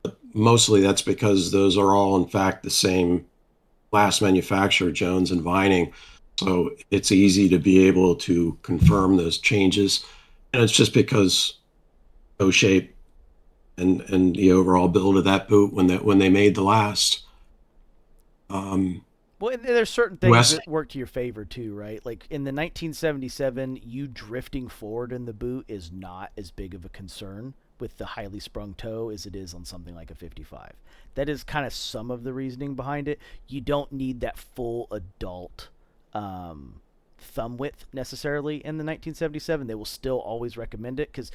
[SPEAKER 2] but mostly that's because those are all, in fact, the same last manufacturer, Jones and Vining. So it's easy to be able to confirm those changes. And it's just because toe shape and the overall build of that boot when they made the last.
[SPEAKER 1] Well, there's certain things
[SPEAKER 2] West
[SPEAKER 1] that work to your favor too, right? Like in the 1977, you drifting forward in the boot is not as big of a concern with the highly sprung toe as it is on something like a 55. That is kind of some of the reasoning behind it. You don't need that full adult um, thumb width necessarily in the 1977. They will still always recommend it because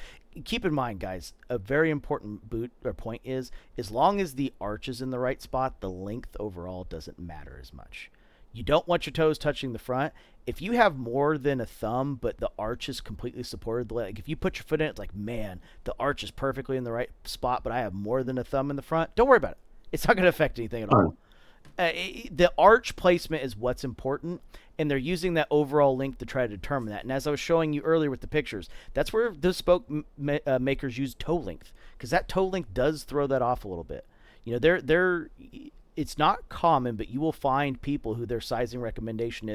[SPEAKER 1] keep in mind, guys, a very important boot or point is as long as the arch is in the right spot, the length overall doesn't matter as much. You don't want your toes touching the front. If you have more than a thumb, but the arch is completely supported, like if you put your foot in it, it's like, man, the arch is perfectly in the right spot, but I have more than a thumb in the front. Don't worry about it. It's not going to affect anything at all. The arch placement is what's important, and they're using that overall length to try to determine that. And as I was showing you earlier with the pictures, that's where the spoke makers use toe length, because that toe length does throw that off a little bit. You know, they're it's not common, but you will find people who their sizing recommendation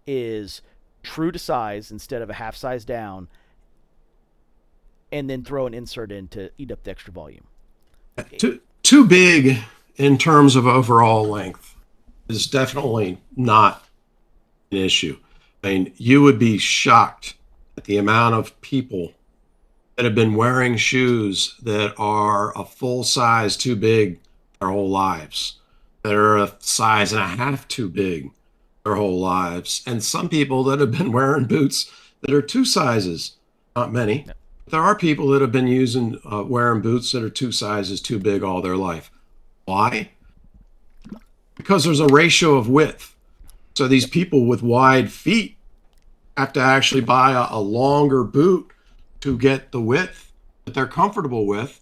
[SPEAKER 1] is true to size instead of a half size down, and then throw an insert in to eat up the extra volume.
[SPEAKER 2] too big in terms of overall length is definitely not an issue. I mean, you would be shocked at the amount of people that have been wearing shoes that are a full size too big their whole lives, that are a size and a half too big their whole lives, and some people that have been wearing boots that are two sizes, not many.
[SPEAKER 1] Yep.
[SPEAKER 2] There are people that have been using wearing boots that are two sizes too big all their life. Why? Because there's a ratio of width. So these
[SPEAKER 1] Yep.
[SPEAKER 2] people with wide feet have to actually buy a longer boot to get the width that they're comfortable with.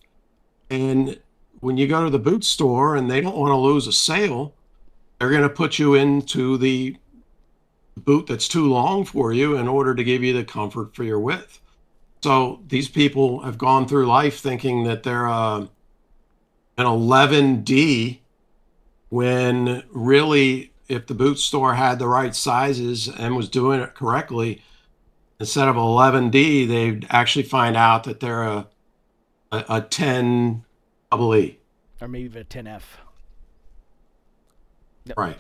[SPEAKER 2] And when you go to the boot store and they don't want to lose a sale, they're going to put you into the boot that's too long for you in order to give you the comfort for your width. So these people have gone through life thinking that they're an 11D when really, if the boot store had the right sizes and was doing it correctly, instead of 11D, they'd actually find out that they're a 10 double E.
[SPEAKER 1] Or maybe even a 10F. Yep.
[SPEAKER 2] Right.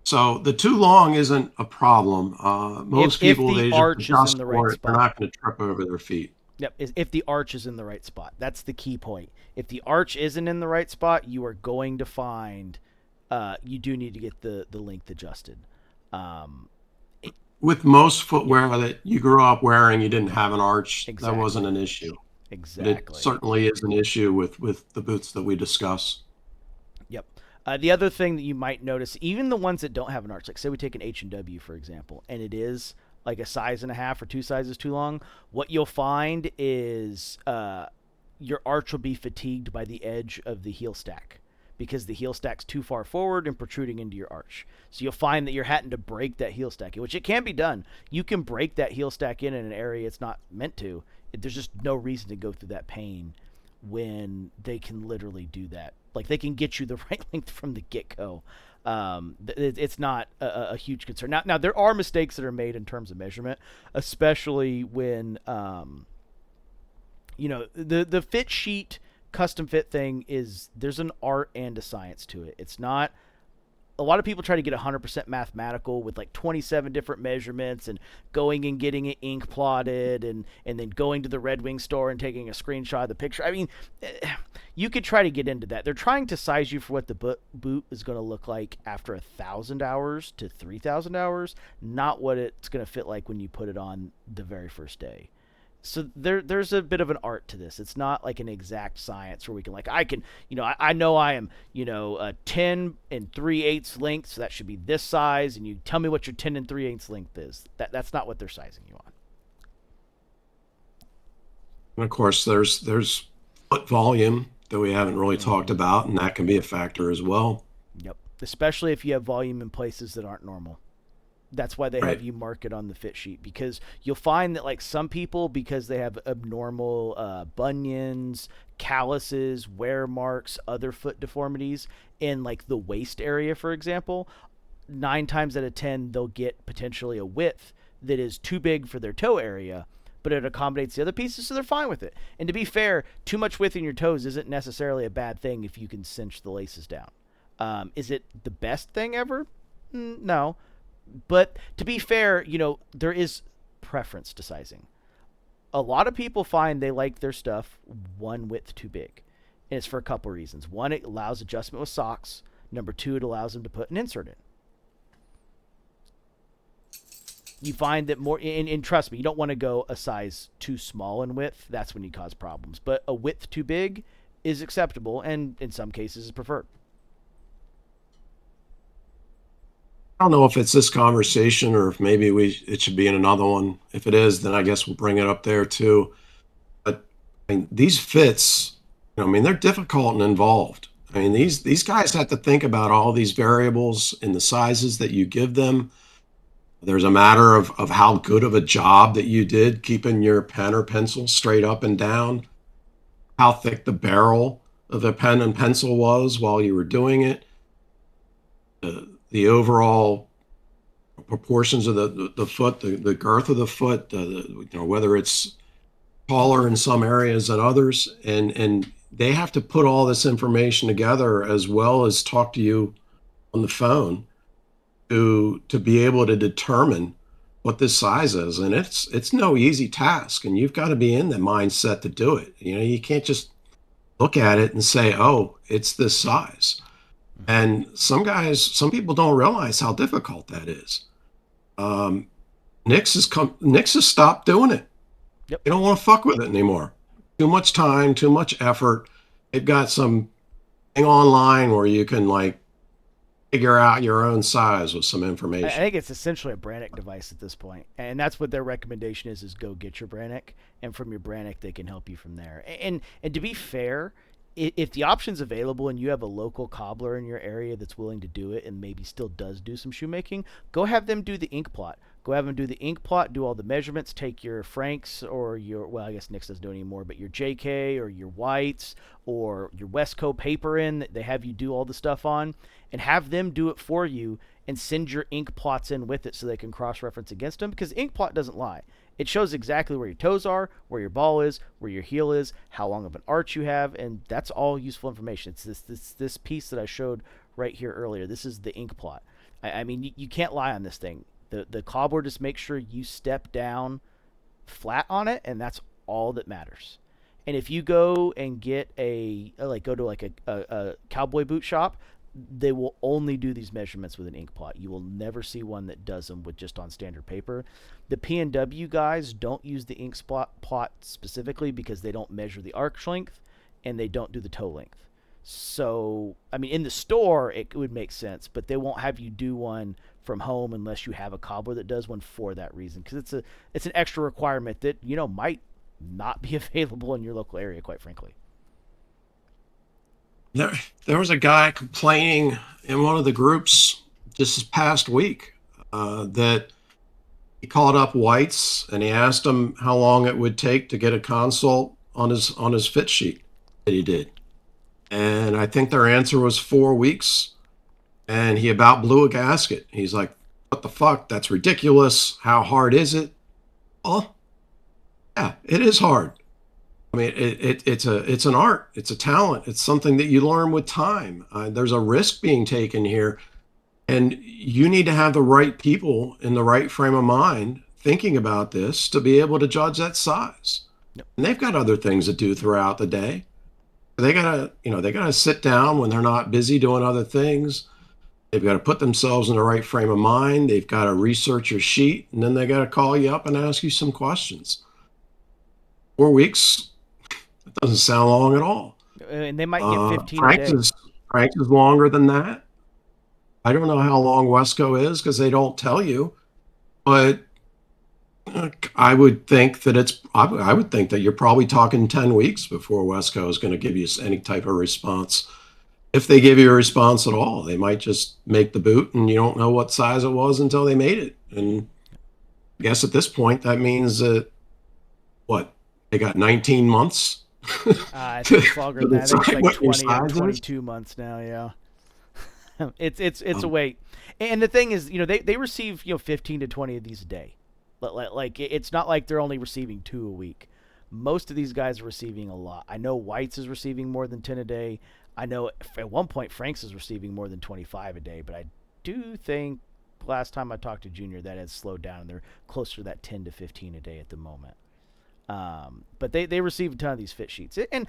[SPEAKER 2] So the too long isn't a problem. Most
[SPEAKER 1] If
[SPEAKER 2] people,
[SPEAKER 1] the
[SPEAKER 2] they just
[SPEAKER 1] arch is in
[SPEAKER 2] adjust
[SPEAKER 1] the right
[SPEAKER 2] for it. They're
[SPEAKER 1] spot.
[SPEAKER 2] not going to trip over their feet.
[SPEAKER 1] Yep, if the arch is in the right spot. That's the key point. If the arch isn't in the right spot, you are going to find you do need to get the length adjusted. Um,
[SPEAKER 2] With most footwear that you grew up wearing, you didn't have an arch. That wasn't
[SPEAKER 1] exactly.
[SPEAKER 2] an issue. But it
[SPEAKER 1] Exactly.
[SPEAKER 2] certainly is an issue with the boots that we discuss.
[SPEAKER 1] Yep. The other thing that you might notice, even the ones that don't have an arch, like say we take an H&W for example, and it is like a size and a half or two sizes too long, what you'll find is your arch will be fatigued by the edge of the heel stack because the heel stack's too far forward and protruding into your arch. So you'll find that you're having to break that heel stack, which it can be done. You can break that heel stack in an area it's not meant to. There's just no reason to go through that pain when they can literally do that. Like, they can get you the right length from the get-go. It's not a huge concern. Now, there are mistakes that are made in terms of measurement, especially when, the fit sheet custom fit thing there's an art and a science to it. It's not, a lot of people try to get 100% mathematical with like 27 different measurements and going and getting it ink plotted and then going to the Red Wing store and taking a screenshot of the picture. I mean, you could try to get into that. They're trying to size you for what the boot is going to look like after 1,000 hours to 3,000 hours, not what it's going to fit like when you put it on the very first day. So there's a bit of an art to this. It's not like an exact science where we can I know I am, a 10 and 3/8 length, so that should be this size, and you tell me what your 10 and 3/8 length is. That's not what they're sizing you on.
[SPEAKER 2] And of course, there's foot volume that we haven't really talked about, and that can be a factor as well.
[SPEAKER 1] Yep. Especially if you have volume in places that aren't normal. That's why they
[SPEAKER 2] Right.
[SPEAKER 1] have you mark it on the fit sheet, because you'll find that like some people, because they have abnormal bunions, calluses, wear marks, other foot deformities in like the waist area, for example, 9 times out of 10 they'll get potentially a width that is too big for their toe area, but it accommodates the other pieces, so they're fine with it. And to be fair, too much width in your toes isn't necessarily a bad thing if you can cinch the laces down. Is it the best thing ever? No. But to be fair, there is preference to sizing. A lot of people find they like their stuff one width too big. And it's for a couple of reasons. One, it allows adjustment with socks. Number two, it allows them to put an insert in. You find that more, and trust me, you don't want to go a size too small in width. That's when you cause problems. But a width too big is acceptable, and in some cases is preferred.
[SPEAKER 2] I don't know if it's this conversation or if maybe it should be in another one. If it is, then I guess we'll bring it up there too. But I mean, these fits, they're difficult and involved. I mean, these guys have to think about all these variables in the sizes that you give them. There's a matter of how good of a job that you did keeping your pen or pencil straight up and down, how thick the barrel of the pen and pencil was while you were doing it, the overall proportions of the foot, the girth of the foot, whether it's taller in some areas than others, and they have to put all this information together as well as talk to you on the phone to be able to determine what this size is. And it's no easy task, and you've got to be in the mindset to do it. You can't just look at it and say, oh, it's this size. And some people don't realize how difficult that is. Nick's has stopped doing it.
[SPEAKER 1] Yep.
[SPEAKER 2] They don't want to fuck with it anymore. Too much time, too much effort. They've got some thing online where you can like figure out your own size with some information.
[SPEAKER 1] I think it's essentially a Brannock device at this point, and that's what their recommendation is go get your Brannock, and from your Brannock they can help you from there. And to be fair, if the option's available and you have a local cobbler in your area that's willing to do it and maybe still does do some shoemaking, go have them do the ink plot. Go have them do the ink plot, do all the measurements, take your Franks or I guess Nick's doesn't do it anymore, but your JK or your Whites or your Westco paper in that they have you do all the stuff on, and have them do it for you and send your ink plots in with it so they can cross-reference against them, because ink plot doesn't lie. It shows exactly where your toes are, where your ball is, where your heel is, how long of an arch you have, and that's all useful information. It's this piece that I showed right here earlier. This is the ink plot. I mean, you can't lie on this thing. The cobbler just makes sure you step down flat on it, and that's all that matters. And if you go and get a cowboy boot shop, they will only do these measurements with an ink plot. You will never see one that does them with just on standard paper. The P&W guys don't use the ink plot specifically because they don't measure the arch length and they don't do the toe length. So, I mean, in the store, it would make sense, but they won't have you do one from home unless you have a cobbler that does one for that reason, because it's an extra requirement that, might not be available in your local area, quite frankly.
[SPEAKER 2] there, there was a guy complaining in one of the groups just this past week that he called up White's and he asked him how long it would take to get a consult on his fit sheet that he did, and I think their answer was 4 weeks. And he about blew a gasket. He's like, "What the fuck? That's ridiculous. How hard is it?" Oh, yeah, it is hard. I mean, it's an art. It's a talent. It's something that you learn with time. There's a risk being taken here, and you need to have the right people in the right frame of mind thinking about this to be able to judge that size.
[SPEAKER 1] Yep.
[SPEAKER 2] And they've got other things to do throughout the day. They gotta sit down when they're not busy doing other things. They've got to put themselves in the right frame of mind. They've got to research your sheet, and then they got to call you up and ask you some questions. 4 weeks, it doesn't sound long at all.
[SPEAKER 1] And they might get 15 a day.
[SPEAKER 2] Frank's is longer than that. I don't know how long Wesco is because they don't tell you, but I would think that I would think that you're probably talking 10 weeks before Wesco is going to give you any type of response. If they give you a response at all, they might just make the boot and you don't know what size it was until they made it. And I guess at this point, that means that what, they got 19 months
[SPEAKER 1] I
[SPEAKER 2] to,
[SPEAKER 1] think it's longer
[SPEAKER 2] to
[SPEAKER 1] than that. I think it's
[SPEAKER 2] decide
[SPEAKER 1] like
[SPEAKER 2] what your
[SPEAKER 1] 20 or
[SPEAKER 2] size is.
[SPEAKER 1] 22 months now. Yeah. It's a
[SPEAKER 2] Um,
[SPEAKER 1] wait. And the thing is, they receive 15 to 20 of these a day. Like it's not like they're only receiving 2 a week. Most of these guys are receiving a lot. I know White's is receiving more than 10 a day. I know at one point Frank's is receiving more than 25 a day, but I do think last time I talked to Junior that has slowed down and they're closer to that 10 to 15 a day at the moment. But they receive a ton of these fit sheets. And,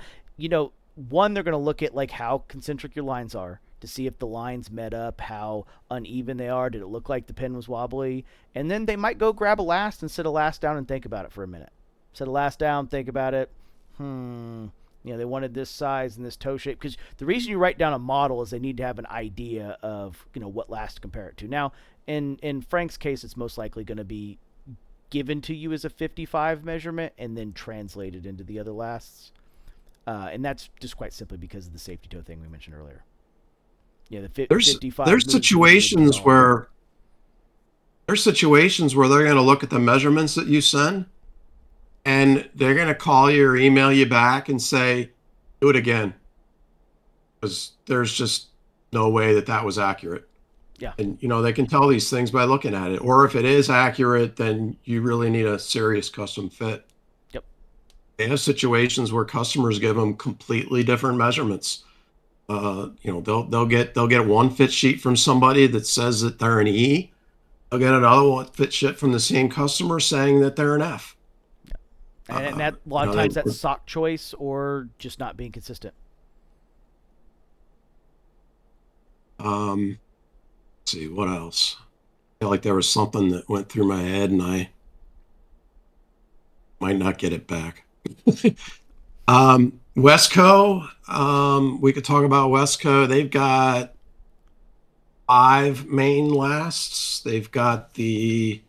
[SPEAKER 1] one, they're going to look at like how concentric your lines are to see if the lines met up, how uneven they are. Did it look like the pen was wobbly? And then they might go grab a last and sit a last down and think about it for a minute. Set a last down, think about it. They wanted this size and this toe shape. Because the reason you write down a model is they need to have an idea of, what last to compare it to. Now, in Frank's case, it's most likely going to be given to you as a 55 measurement and then translated into the other lasts. And that's just quite simply because of the safety toe thing we mentioned earlier. Yeah, the 55.
[SPEAKER 2] There's situations where they're going to look at the measurements that you send and they're going to call you or email you back and say, "Do it again," because there's just no way that that was accurate.
[SPEAKER 1] Yeah.
[SPEAKER 2] And they can tell these things by looking at it. Or if it is accurate, then you really need a serious custom fit.
[SPEAKER 1] Yep.
[SPEAKER 2] They have situations where customers give them completely different measurements. They'll get one fit sheet from somebody that says that they're an E. They'll get another one fit sheet from the same customer saying that they're an F.
[SPEAKER 1] And that a lot of times that's sock choice or just not being consistent.
[SPEAKER 2] Let's see what else. I feel like there was something that went through my head and I might not get it back. Wesco, we could talk about Wesco. They've got 5 main lasts. They've got the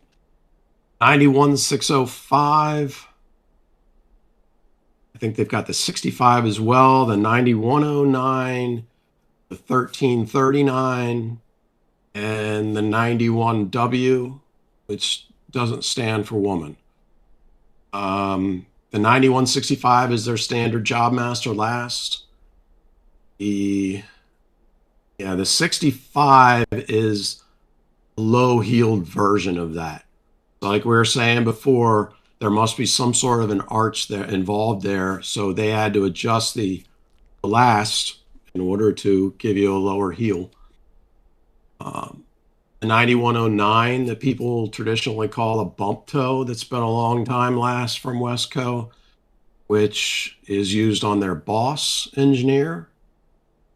[SPEAKER 2] 91605. I think they've got the 65 as well, the 9109, the 1339, and the 91W, which doesn't stand for woman. The 9165 is their standard Jobmaster last. The 65 is a low-heeled version of that. So like we were saying before, there must be some sort of an arch there involved there, so they had to adjust the last in order to give you a lower heel. The 9109 that people traditionally call a bump toe, that's been a long time last from Wesco, which is used on their Boss engineer,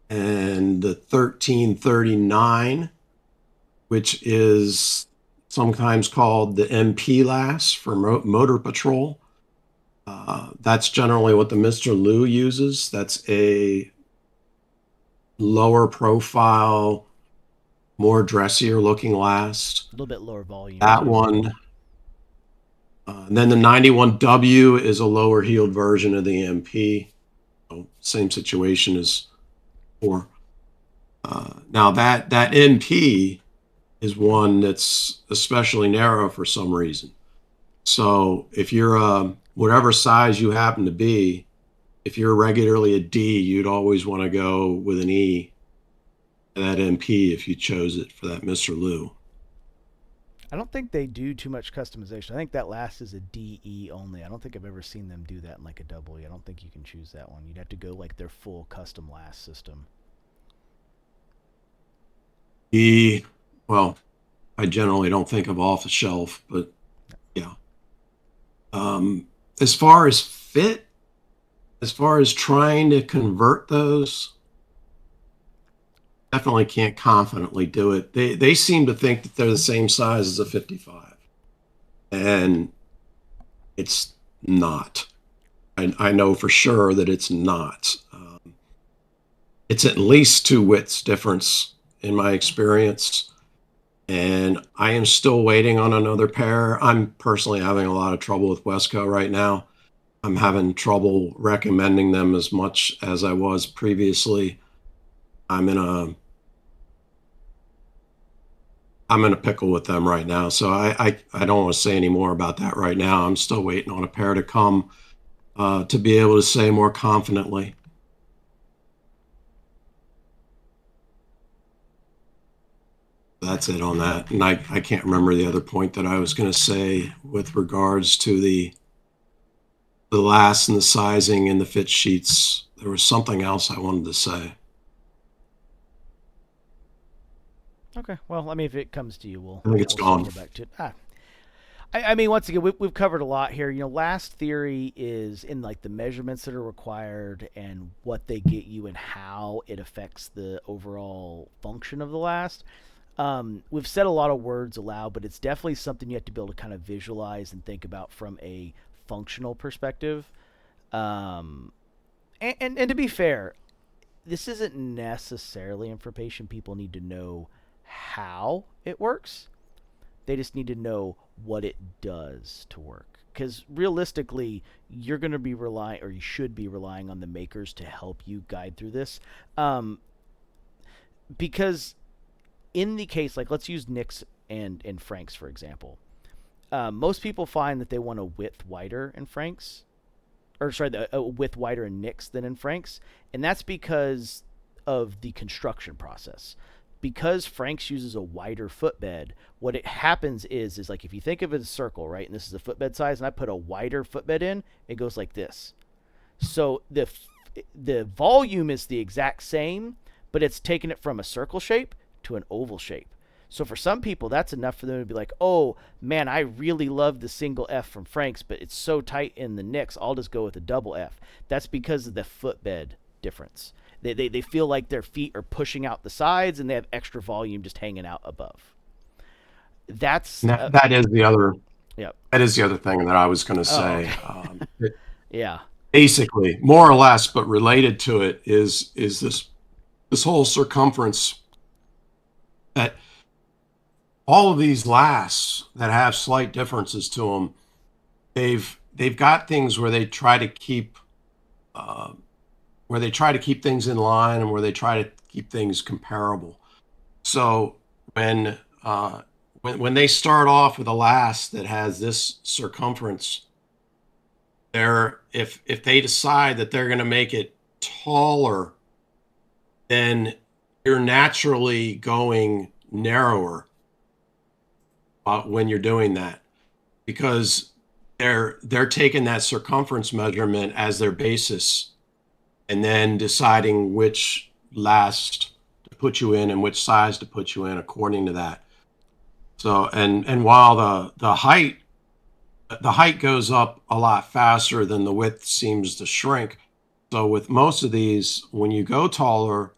[SPEAKER 2] and the 1339, which is sometimes called the MP last for motor patrol. That's generally what the Mr. Lou uses. That's a lower profile, more dressier looking last.
[SPEAKER 1] A little bit lower volume.
[SPEAKER 2] That one. And then the 91W is a lower heeled version of the MP. So same situation as for. Now that MP is one that's especially narrow for some reason. So if you're whatever size you happen to be, if you're regularly a D, you'd always want to go with an E to that MP if you chose it for that Mr. Lou.
[SPEAKER 1] I don't think they do too much customization. I think that last is a DE only. I don't think I've ever seen them do that in like a double E. I don't think you can choose that one. You'd have to go like their full custom last system.
[SPEAKER 2] E, well, I generally don't think of off the shelf, but yeah. As far as fit, as far as trying to convert those, definitely can't confidently do it. They seem to think that they're the same size as a 55, and it's not. I know for sure that it's not. It's at least 2 widths difference in my experience, and I am still waiting on another pair. I'm personally having a lot of trouble with Wesco right now. I'm having trouble recommending them as much as I was previously. I'm in a I'm in a pickle with them right now, so I don't want to say any more about that right now. I'm still waiting on a pair to come to be able to say more confidently. That's it on that. And I can't remember the other point that I was going to say with regards to the last and the sizing and the fit sheets. There was something else I wanted to say.
[SPEAKER 1] Okay. Well, I mean, if it comes to you,
[SPEAKER 2] I think it's
[SPEAKER 1] we'll
[SPEAKER 2] gone.
[SPEAKER 1] circle back to it. I mean, once again, we've covered a lot here. Last theory is in like the measurements that are required and what they get you and how it affects the overall function of the last. We've said a lot of words aloud, but it's definitely something you have to be able to kind of visualize and think about from a functional perspective. And to be fair, this isn't necessarily information people need to know how it works. They just need to know what it does to work. Because realistically, you're going to be relying, or you should be relying on the makers to help you guide through this. Because in the case, like let's use Nick's and Frank's for example. Most people find that they want a width wider in Frank's, or sorry, a width wider in Nick's than in Frank's, and that's because of the construction process. Because Frank's uses a wider footbed, what it happens is like if you think of it as a circle, right, and this is a footbed size, and I put a wider footbed in, it goes like this. So the volume is the exact same, but it's taken it from a circle shape to an oval shape. So for some people, that's enough for them to be like, oh, man, I really love the single F from Frank's, but it's so tight in the Nick's, I'll just go with a double F. That's because of the footbed difference. They feel like their feet are pushing out the sides and they have extra volume just hanging out above. That's
[SPEAKER 2] That is the other
[SPEAKER 1] yep.
[SPEAKER 2] that is the other thing that I was going to
[SPEAKER 1] Oh,
[SPEAKER 2] say.
[SPEAKER 1] okay. Yeah.
[SPEAKER 2] Basically, more or less, but related to it is this whole circumference that all of these lasts that have slight differences to them, they've got things where they try to keep things in line and where they try to keep things comparable. So when they start off with a last that has this circumference, if they decide that they're going to make it taller, then you're naturally going narrower when you're doing that, because they're taking that circumference measurement as their basis and then deciding which last to put you in and which size to put you in according to that. So and while the height goes up a lot faster than the width seems to shrink. So with most of these, when you go taller,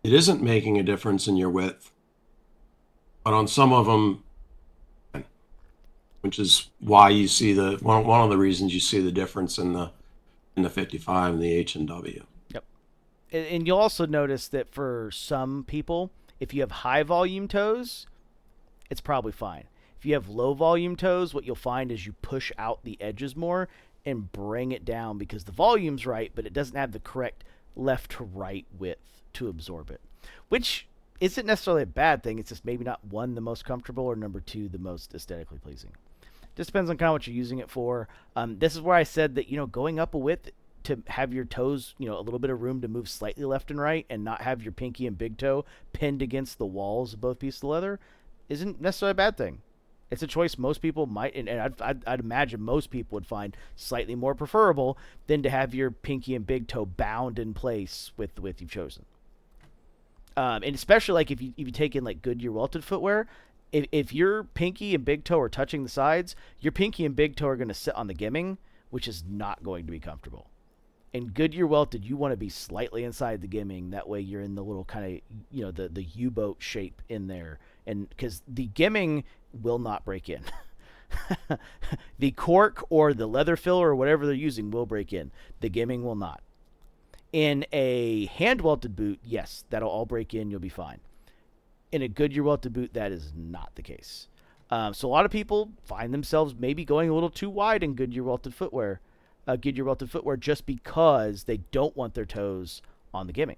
[SPEAKER 2] it isn't making a difference in your width. But on some of them, which is why you see one of the reasons you see the difference in the 55 and the H and W.
[SPEAKER 1] Yep. And you'll also notice that for some people, if you have high volume toes, it's probably fine. If you have low volume toes, what you'll find is you push out the edges more and bring it down because the volume's right, but it doesn't have the correct left to right width to absorb it, which isn't necessarily a bad thing. It's just maybe not one, the most comfortable, or number two, the most aesthetically pleasing. Just depends on kind of what you're using it for. This is where I said that, going up a width to have your toes, a little bit of room to move slightly left and right and not have your pinky and big toe pinned against the walls of both pieces of leather isn't necessarily a bad thing. It's a choice most people might, and I'd imagine most people would find slightly more preferable than to have your pinky and big toe bound in place with the width you've chosen. And especially like if you take in like Goodyear welted footwear, if your pinky and big toe are touching the sides, your pinky and big toe are going to sit on the gimming, which is not going to be comfortable. In Goodyear welted, you want to be slightly inside the gimming. That way, you're in the little kind of the U-boat shape in there, and because the gimming will not break in. The cork or the leather filler or whatever they're using will break in. The gimming will not. In a hand welted boot, yes, that'll all break in. You'll be fine. In a Goodyear welted boot, that is not the case. So a lot of people find themselves maybe going a little too wide in Goodyear welted footwear. Goodyear welted footwear just because they don't want their toes on the gimming.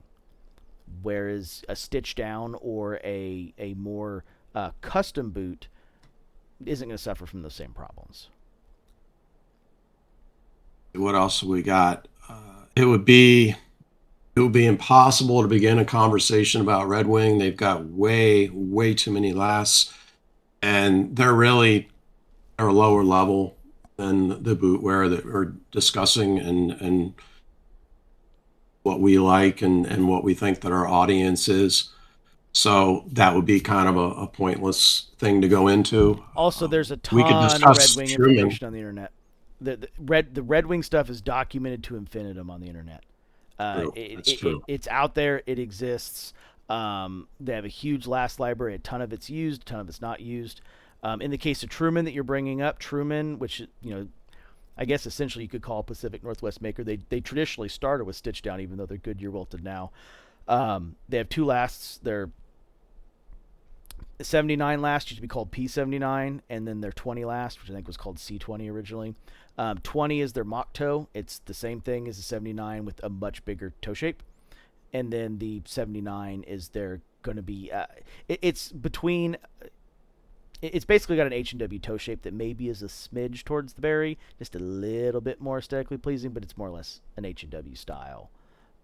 [SPEAKER 1] Whereas a stitch down or a more custom boot isn't going to suffer from those same problems.
[SPEAKER 2] What else have we got? It would be impossible to begin a conversation about Red Wing. They've got way too many lasts, and they're a lower level than the bootwear that we're discussing, and what we like and what we think that our audience is. So that would be kind of a pointless thing to go into.
[SPEAKER 1] Also, there's a
[SPEAKER 2] We could
[SPEAKER 1] ton of Red
[SPEAKER 2] discuss
[SPEAKER 1] Wing
[SPEAKER 2] Truman.
[SPEAKER 1] information on the internet. The Red Wing stuff is documented to infinitum on the internet.
[SPEAKER 2] True. That's true.
[SPEAKER 1] It's out there. It exists. They have a huge last library. A ton of it's used. A ton of it's not used. In the case of Truman that you're bringing up, Truman, which I guess essentially you could call a Pacific Northwest maker. They traditionally started with stitch down, even though they're Goodyear welted now. They have two lasts. Their 79 last used to be called P79, and then their 20 last, which I think was called C20 originally. 20 is their mock toe. It's the same thing as the 79 with a much bigger toe shape. And then the 79 is they're going to be, it's between, it's basically got an H&W toe shape that maybe is a smidge towards the berry, just a little bit more aesthetically pleasing, but it's more or less an H&W style.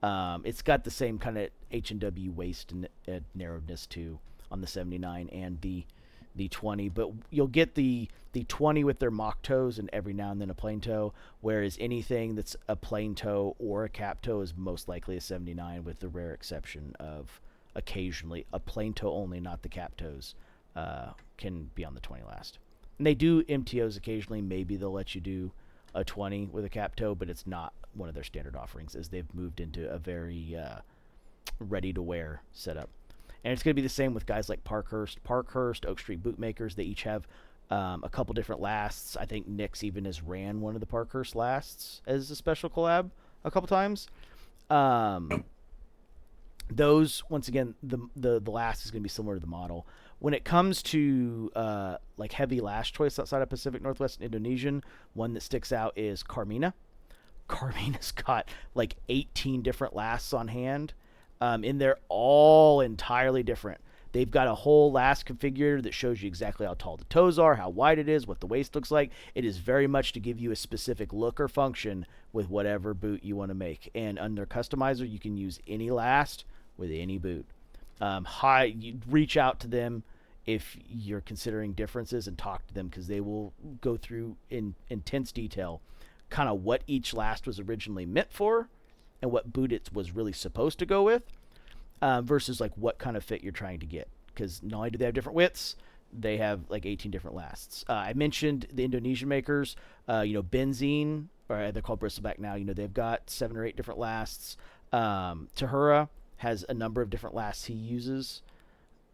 [SPEAKER 1] It's got the same kind of H&W waist and narrowness too on the 79 and the 20, but you'll get the 20 with their mock toes and every now and then a plain toe, whereas anything that's a plain toe or a cap toe is most likely a 79, with the rare exception of occasionally a plain toe only, not the cap toes, can be on the 20 last. And they do MTOs occasionally. Maybe they'll let you do a 20 with a cap toe, but it's not one of their standard offerings, as they've moved into a very ready-to-wear setup. And it's going to be the same with guys like Parkhurst, Oak Street Bootmakers. They each have a couple different lasts. I think Nick's even has ran one of the Parkhurst lasts as a special collab a couple times. Those, once again, the last is going to be similar to the model. When it comes to like heavy last choice outside of Pacific Northwest and Indonesian, one that sticks out is Carmina. Carmina's got like 18 different lasts on hand. And they're all entirely different. They've got a whole last configurator that shows you exactly how tall the toes are, how wide it is, what the waist looks like. It is very much to give you a specific look or function with whatever boot you want to make. And under Customizer, you can use any last with any boot. You reach out to them if you're considering differences and talk to them, because they will go through in intense detail kind of what each last was originally meant for and what boot it was really supposed to go with, versus like what kind of fit you're trying to get. Because not only do they have different widths, they have like 18 different lasts. I mentioned the Indonesian makers, Benzene, or they're called Bristleback now. They've got 7 or 8 different lasts. Tahura has a number of different lasts he uses.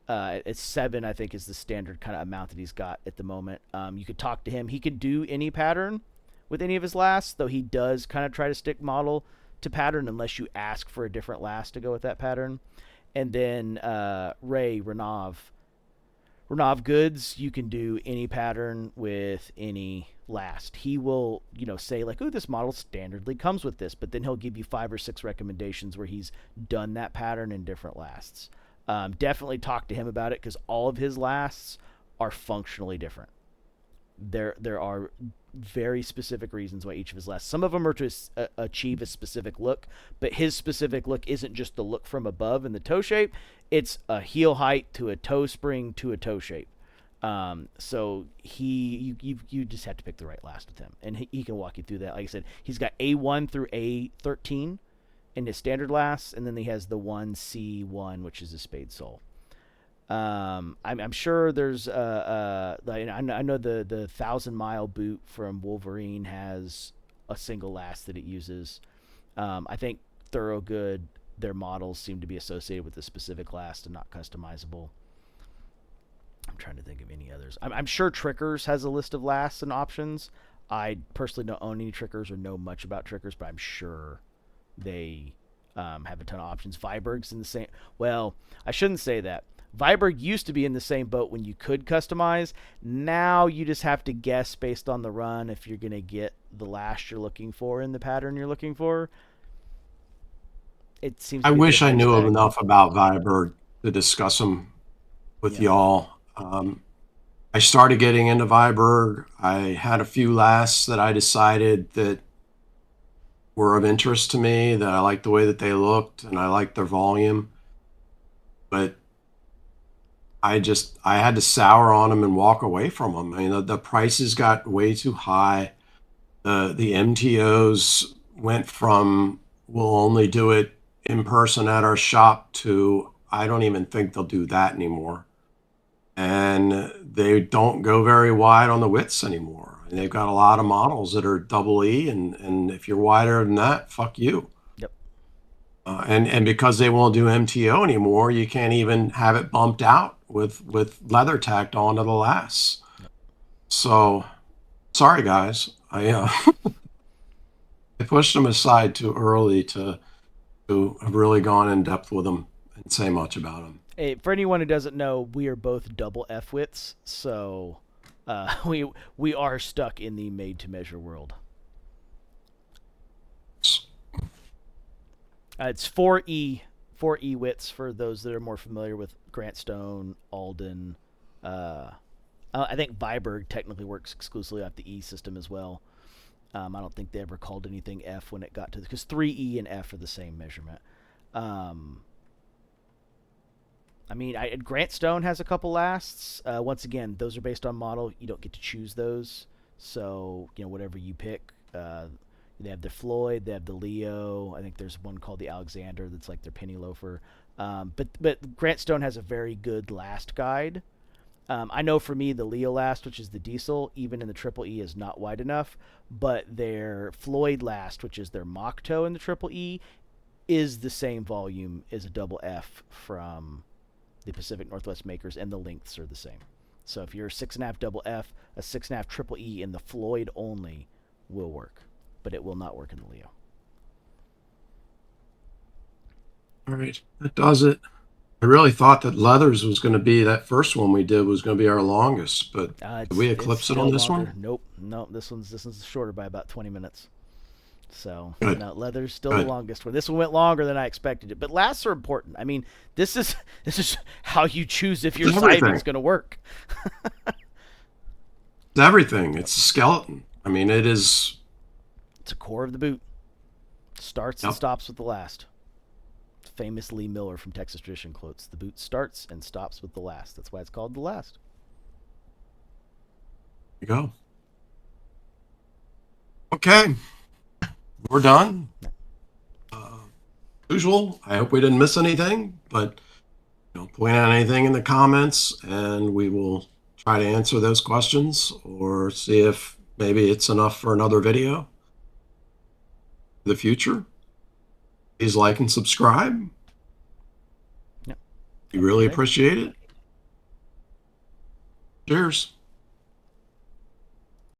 [SPEAKER 1] It's 7, I think, is the standard kind of amount that he's got at the moment. You could talk to him. He can do any pattern with any of his lasts, though he does kind of try to stick model to pattern unless you ask for a different last to go with that pattern. And then Renav Goods, you can do any pattern with any last. He will, say like, "Oh, this model standardly comes with this," but then he'll give you 5 or 6 recommendations where he's done that pattern in different lasts. Definitely talk to him about it because all of his lasts are functionally different. There are very specific reasons why each of his lasts. Some of them are to achieve a specific look, but his specific look isn't just the look from above in the toe shape. It's a heel height to a toe spring to a toe shape. So you just have to pick the right last with him, and he can walk you through that. Like I said, he's got A1 through A13 in his standard lasts, and then he has the 1C1, which is a spade sole. I'm sure there's I know the 1,000 mile boot from Wolverine has a single last that it uses. I think Thorogood, their models seem to be associated with a specific last and not customizable. I'm trying to think of any others. I'm sure Trickers has a list of lasts and options. I personally don't own any Trickers or know much about Trickers, but I'm sure they have a ton of options. Viberg's in the same. Well, I shouldn't say that. Viberg used to be in the same boat when you could customize. Now you just have to guess based on the run if you're going to get the last you're looking for in the pattern you're looking for. It seems
[SPEAKER 2] I
[SPEAKER 1] to be a bit
[SPEAKER 2] wish
[SPEAKER 1] of a
[SPEAKER 2] I
[SPEAKER 1] mixed
[SPEAKER 2] knew
[SPEAKER 1] bag.
[SPEAKER 2] enough about Viberg to discuss them with
[SPEAKER 1] Yeah.
[SPEAKER 2] y'all. I started getting into Viberg. I had a few lasts that I decided that were of interest to me, that I liked the way that they looked and I liked their volume. But I had to sour on them and walk away from them. I mean, the prices got way too high. The MTOs went from we'll only do it in person at our shop to I don't even think they'll do that anymore. And they don't go very wide on the widths anymore. And they've got a lot of models that are double E, and if you're wider than that, fuck you.
[SPEAKER 1] Yep.
[SPEAKER 2] And because they won't do MTO anymore, you can't even have it bumped out with leather tacked onto the lasts.
[SPEAKER 1] Yep.
[SPEAKER 2] So sorry guys, I pushed them aside too early to have really gone in depth with them and say much about them.
[SPEAKER 1] Hey, for anyone who doesn't know, we are both double F widths, so we are stuck in the made to measure world. It's 4E widths for those that are more familiar with Grant Stone, Alden. I think Viberg technically works exclusively off the E system as well. I don't think they ever called anything F when it got to because 3E and F are the same measurement. Grant Stone has a couple lasts. Once again, those are based on model. You don't get to choose those. So, whatever you pick. They have the Floyd, they have the Leo. I think there's one called the Alexander that's like their penny loafer. But Grant Stone has a very good last guide. I know for me, the Leo last, which is the diesel, even in the triple E, is not wide enough. But their Floyd last, which is their mock toe in the triple E, is the same volume as a double F from the Pacific Northwest makers, and the lengths are the same. So if you're a 6.5 double F, a 6.5 triple E in the Floyd only will work, but it will not work in the Leo.
[SPEAKER 2] All right, that does it. I really thought that leathers was going to be that first one we did was going to be our longest, but did we eclipse it on this
[SPEAKER 1] longer.
[SPEAKER 2] one?
[SPEAKER 1] Nope. This one's shorter by about 20 minutes. So
[SPEAKER 2] Good.
[SPEAKER 1] no, leather's still
[SPEAKER 2] Good.
[SPEAKER 1] the longest one. This one went longer than I expected it, but lasts are important. I mean, this is how you choose if your siding's going to work.
[SPEAKER 2] It's everything. It's a skeleton. I mean, it is.
[SPEAKER 1] It's a core of the boot. Starts and stops with the last. Famous Lee Miller from Texas Tradition quotes, "The boot starts and stops with the last." That's why it's called the last.
[SPEAKER 2] There you go. Okay. We're done. Usual. I hope we didn't miss anything, but point out anything in the comments, and we will try to answer those questions or see if maybe it's enough for another video in the future. Please like and subscribe.
[SPEAKER 1] Yep.
[SPEAKER 2] We really appreciate it. Cheers.